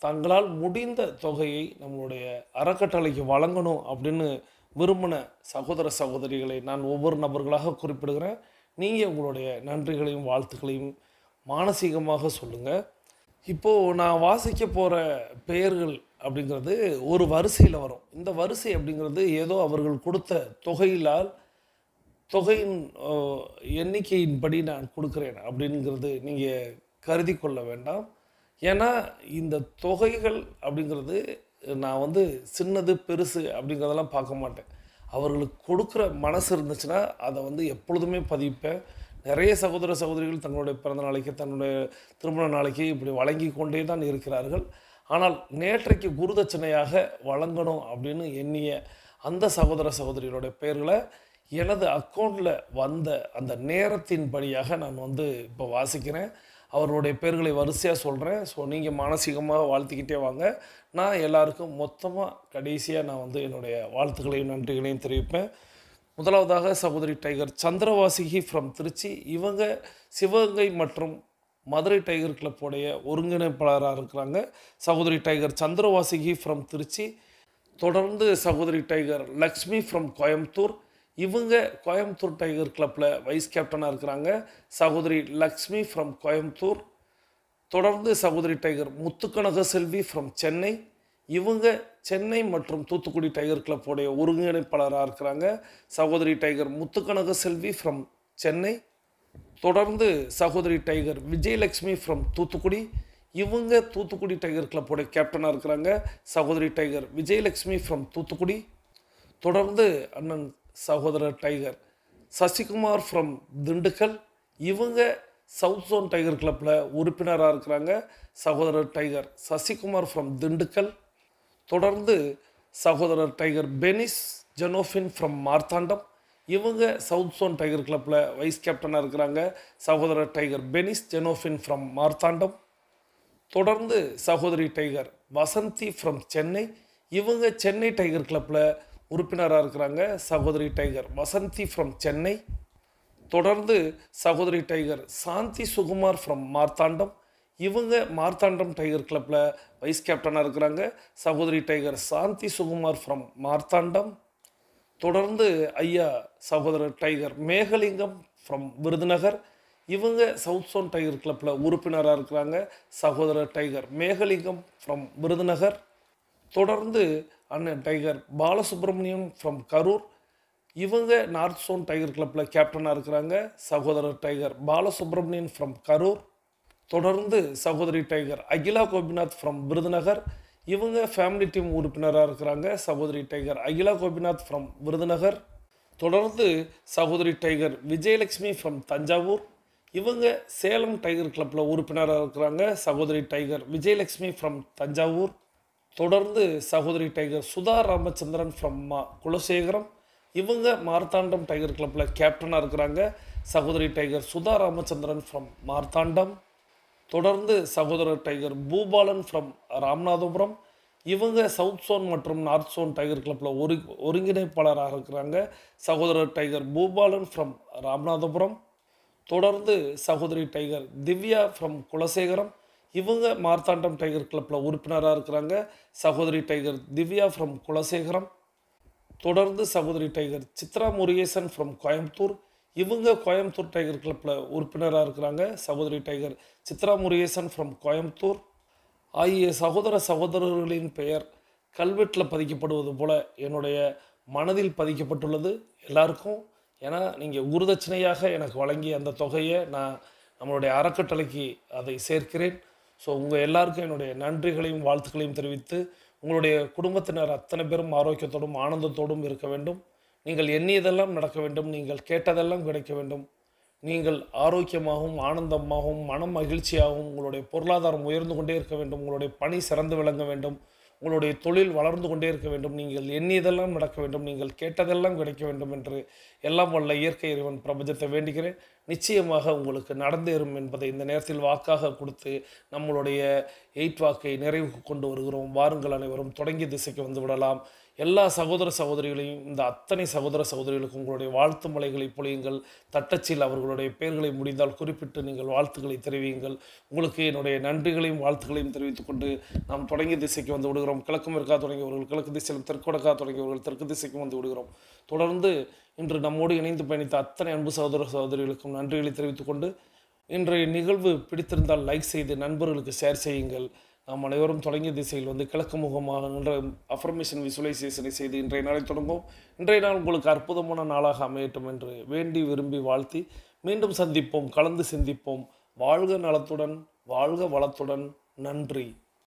தங்களால் முடிந்த தொகையை நம்மளுடைய அறக்கட்டளைக்கு வழங்கணும் அப்படின்னு விரும்பின சகோதர சகோதரிகளை நான் ஒவ்வொரு நபர்களாக குறிப்பிடுகிறேன். நீங்கள் உங்களுடைய நன்றிகளையும் வாழ்த்துக்களையும் மானசீகமாக சொல்லுங்கள். இப்போது நான் வாசிக்க போகிற பெயர்கள் அப்படிங்கிறது ஒரு வரிசையில் வரும். இந்த வரிசை அப்படிங்கிறது ஏதோ அவர்கள் கொடுத்த தொகையின் எண்ணிக்கையின்படி நான் கொடுக்குறேன் அப்படிங்கிறது நீங்கள் கருதி கொள்ள வேண்டாம். ஏன்னா இந்த தொகைகள் அப்படிங்கிறது நான் வந்து சின்னது பெருசு அப்படிங்கிறதெல்லாம் பார்க்க மாட்டேன். அவர்களுக்கு கொடுக்குற மனசு இருந்துச்சுன்னா அதை வந்து எப்பொழுதுமே பதிப்பேன். நிறைய சகோதர சகோதரிகள் தங்களுடைய பிறந்த நாளைக்கு, தன்னுடைய திருமண நாளைக்கு இப்படி வழங்கி கொண்டே தான் இருக்கிறார்கள். ஆனால் நேற்றைக்கு குருதட்சணையாக வழங்கணும் அப்படின்னு எண்ணிய அந்த சகோதர சகோதரிகளுடைய பெயர்களை எனது அக்கௌண்ட்டில் வந்த அந்த நேரத்தின் படியாக நான் வந்து இப்போ வாசிக்கிறேன். அவருடைய பெயர்களை வரிசையாக சொல்கிறேன். ஸோ நீங்கள் மானசீகமாக வாழ்த்திக்கிட்டே வாங்க. நான் எல்லாருக்கும் மொத்தமாக கடைசியாக நான் வந்து என்னுடைய வாழ்த்துக்களையும் நன்றிகளையும் தெரிவிப்பேன். முதலாவதாக சகோதரி டைகர் சந்திரவாசிகி ஃப்ரம் திருச்சி. இவங்க சிவகங்கை மற்றும் மதுரை டைகர் கிளப்போடைய ஒருங்கிணைப்பாளராக இருக்கிறாங்க. சகோதரி டைகர் சந்திரவாசிகி ஃப்ரம் திருச்சி. தொடர்ந்து சகோதரி டைகர் லக்ஷ்மி ஃப்ரம் கோயம்புத்தூர். இவங்க கோயம்புத்தூர் டைகர் கிளப்பில் வைஸ் கேப்டனாக இருக்கிறாங்க. சகோதரி லக்ஷ்மி ஃப்ரம் கோயம்புத்தூர். தொடர்ந்து சகோதரி டைகர் முத்துக்கனக செல்வி ஃப்ரம் சென்னை. இவங்க சென்னை மற்றும் தூத்துக்குடி டைகர் கிளப்போடைய ஒருங்கிணைப்பாளராக இருக்கிறாங்க. சகோதரி டைகர் முத்துக்கனக செல்வி ஃப்ரம் சென்னை. தொடர்ந்து சகோதரி டைகர் விஜயலக்ஷ்மி ஃப்ரம் தூத்துக்குடி. இவங்க தூத்துக்குடி டைகர் கிளப்போடைய கேப்டனாக இருக்கிறாங்க. சகோதரி டைகர் விஜயலக்ஷ்மி ஃப்ரம் தூத்துக்குடி. தொடர்ந்து அண்ணன் சகோதரர் டைகர் சசிகுமார் ஃப்ரம் திண்டுக்கல். இவங்க சவுத் ஜோன் டைகர் கிளப்பில் உறுப்பினராக இருக்கிறாங்க. சகோதரர் டைகர் சசிகுமார் ஃப்ரம் திண்டுக்கல். தொடர்ந்து சகோதரர் டைகர் பெனிஸ் ஜெனோஃபின் ஃப்ரம் மார்த்தாண்டம். இவங்க சவுத் ஜோன் டைகர் கிளப்பில் வைஸ் கேப்டனாக இருக்கிறாங்க. சகோதரர் டைகர் பெனிஸ் ஜெனோஃபின் ஃப்ரம் மார்த்தாண்டம். தொடர்ந்து சகோதரி டைகர் வசந்தி ஃப்ரம் சென்னை. இவங்க சென்னை டைகர் கிளப்பில் உறுப்பினராக இருக்கிறாங்க. சகோதரி டைகர் வசந்தி ஃப்ரம் சென்னை. தொடர்ந்து சகோதரி டைகர் சாந்தி சுகுமார் ஃப்ரம் மார்த்தாண்டம். இவங்க மார்த்தாண்டம் டைகர் கிளப்பில் வைஸ் கேப்டனாக இருக்கிறாங்க. சகோதரி டைகர் சாந்தி சுகுமார் ஃப்ரம் மார்த்தாண்டம். தொடர்ந்து ஐயா சகோதரர் டைகர் மேகலிங்கம் ஃப்ரம் விருதுநகர். இவங்க சவுத் ஜோன் டைகர் கிளப்பில் உறுப்பினராக இருக்கிறாங்க. சகோதரர் டைகர் மேகலிங்கம் ஃப்ரம் விருதுநகர். தொடர்ந்து அண்ணன் டைகர் பாலசுப்ரமணியம் ஃப்ரம் கரூர். இவங்க நார்த் ஜோன் டைகர் கிளப்பில் கேப்டனாக இருக்கிறாங்க. சகோதரர் டைகர் பாலசுப்ரமணியன் ஃப்ரம் கரூர். தொடர்ந்து சகோதரி டைகர் அகிலா கோபிநாத் ஃப்ரம் விருதுநகர். இவங்க ஃபேமிலி டீம் உறுப்பினராக இருக்கிறாங்க. சகோதரி டைகர் அகிலா கோபிநாத் ஃப்ரம் விருதுநகர். தொடர்ந்து சகோதரி டைகர் விஜயலக்ஷ்மி ஃப்ரம் தஞ்சாவூர். இவங்க சேலம் டைகர் கிளப்பில் உறுப்பினராக இருக்கிறாங்க. சகோதரி டைகர் விஜயலக்ஷ்மி ஃப்ரம் தஞ்சாவூர். தொடர்ந்து சகோதரி டைகர் சுதா ராமச்சந்திரன் ஃப்ரம் குலசேகரம், இவங்க மார்த்தாண்டம் டைகர் கிளப்பில் கேப்டனாக இருக்கிறாங்க. சகோதரி டைகர் சுதா ராமச்சந்திரன் ஃப்ரம் மார்த்தாண்டம். தொடர்ந்து சகோதரர் டைகர் பூபாலன் ஃப்ரம் ராமநாதபுரம், இவங்க சவுத் சோன் மற்றும் நார்த் சோன் டைகர் கிளப்பில் ஒருங்கிணைப்பாளராக இருக்கிறாங்க. சகோதரர் டைகர் பூபாலன் ஃப்ரம் ராமநாதபுரம். தொடர்ந்து சகோதரி டைகர் திவ்யா ஃப்ரம் குலசேகரம், இவங்க மார்த்தாண்டம் டைகர் கிளப்பில் உறுப்பினராக இருக்கிறாங்க. சகோதரி டைகர் திவ்யா ஃப்ரம் குலசேகரம். தொடர்ந்து சகோதரி டைகர் சித்ரா முருகேசன் ஃப்ரம் கோயம்புத்தூர், இவங்க கோயம்புத்தூர் டைகர் கிளப்பில் உறுப்பினராக இருக்கிறாங்க. சகோதரி டைகர் சித்ரா முருகேசன் ஃப்ரம் கோயம்புத்தூர். ஆகிய சகோதரர்களின் பெயர் கல்வெட்டில் பதிக்கப்படுவது போல என்னுடைய மனதில் பதிக்கப்பட்டுள்ளது. எல்லாருக்கும் ஏன்னா நீங்கள் குருதட்சணையாக எனக்கு வழங்கிய அந்த தொகையை நான் நம்மளுடைய அறக்கட்டளைக்கு அதை சேர்க்கிறேன். ஸோ உங்கள் எல்லாருக்கும் என்னுடைய நன்றிகளையும் வாழ்த்துக்களையும் தெரிவித்து, உங்களுடைய குடும்பத்தினர் அத்தனை பேரும் ஆரோக்கியத்தோடும் ஆனந்தத்தோடும் இருக்க வேண்டும். நீங்கள் எண்ணியதெல்லாம் நடக்க வேண்டும். நீங்கள் கேட்டதெல்லாம் கிடைக்க வேண்டும். நீங்கள் ஆரோக்கியமாகவும் ஆனந்தமாகவும் மனம் மகிழ்ச்சியாகவும் உங்களுடைய பொருளாதாரம் உயர்ந்து கொண்டே இருக்க வேண்டும். உங்களுடைய பணி சிறந்து விளங்க வேண்டும். உங்களுடைய தொழில் வளர்ந்து கொண்டே இருக்க வேண்டும். நீங்கள் எண்ணியதெல்லாம் நடக்க வேண்டும். நீங்கள் கேட்டதெல்லாம் கிடைக்க வேண்டும் என்று எல்லாம் வல்ல இயற்கை இறைவன் பிரபஞ்சத்தை வேண்டுகிறேன். நிச்சயமாக உங்களுக்கு நடந்தேறும் என்பதை இந்த நேரத்தில் வாக்காக கொடுத்து நம்மளுடைய 8 வாக்கை நிறைவுக்கு கொண்டு வருகிறோம். வாருங்கள், அனைவரும் தொடங்கிய திசைக்கு வந்து விடலாம். எல்லா சகோதர சகோதரிகளையும், இந்த அத்தனை சகோதர சகோதரிகளுக்கும் உங்களுடைய வாழ்த்து மலைகளை பொழியுங்கள். தட்டச்சில் அவர்களுடைய பெயர்களை முடிந்தால் குறிப்பிட்டு நீங்கள் வாழ்த்துக்களை தெரிவியுங்கள். உங்களுக்கு என்னுடைய நன்றிகளையும் வாழ்த்துக்களையும் தெரிவித்துக் கொண்டு நாம் தொடங்கிய திசைக்கு வந்து விடுகிறோம். கிழக்கு மேற்கா தொடங்கியவர்கள் கிழக்கு திசையிலும், தெற்கு வடக்கா தொடங்கியவர்கள் தெற்கு திசைக்கு வந்து விடுகிறோம். தொடர்ந்து இன்று நம்மோடு இணைந்து பயணித்த அத்தனை அன்பு சகோதர சகோதரிகளுக்கும் நன்றிகளை தெரிவித்துக் கொண்டு, இன்றைய நிகழ்வு பிடித்திருந்தால் லைக் செய்து நண்பர்களுக்கு ஷேர் செய்யுங்கள். நாம் அனைவரும் தொடங்கிய திசையில் வந்து கிழக்கு முகமாக என்ற அஃபர்மேஷன் விசுவலைசேஷனை செய்து இன்றைய நாளை தொடங்கும். இன்றைய நாள் உங்களுக்கு அற்புதமான நாளாக அமையட்டும் என்று வேண்டி விரும்பி வாழ்த்தி மீண்டும் சந்திப்போம், கலந்து சிந்திப்போம். வாழ்க நலத்துடன், வாழ்க வளத்துடன். நன்றி.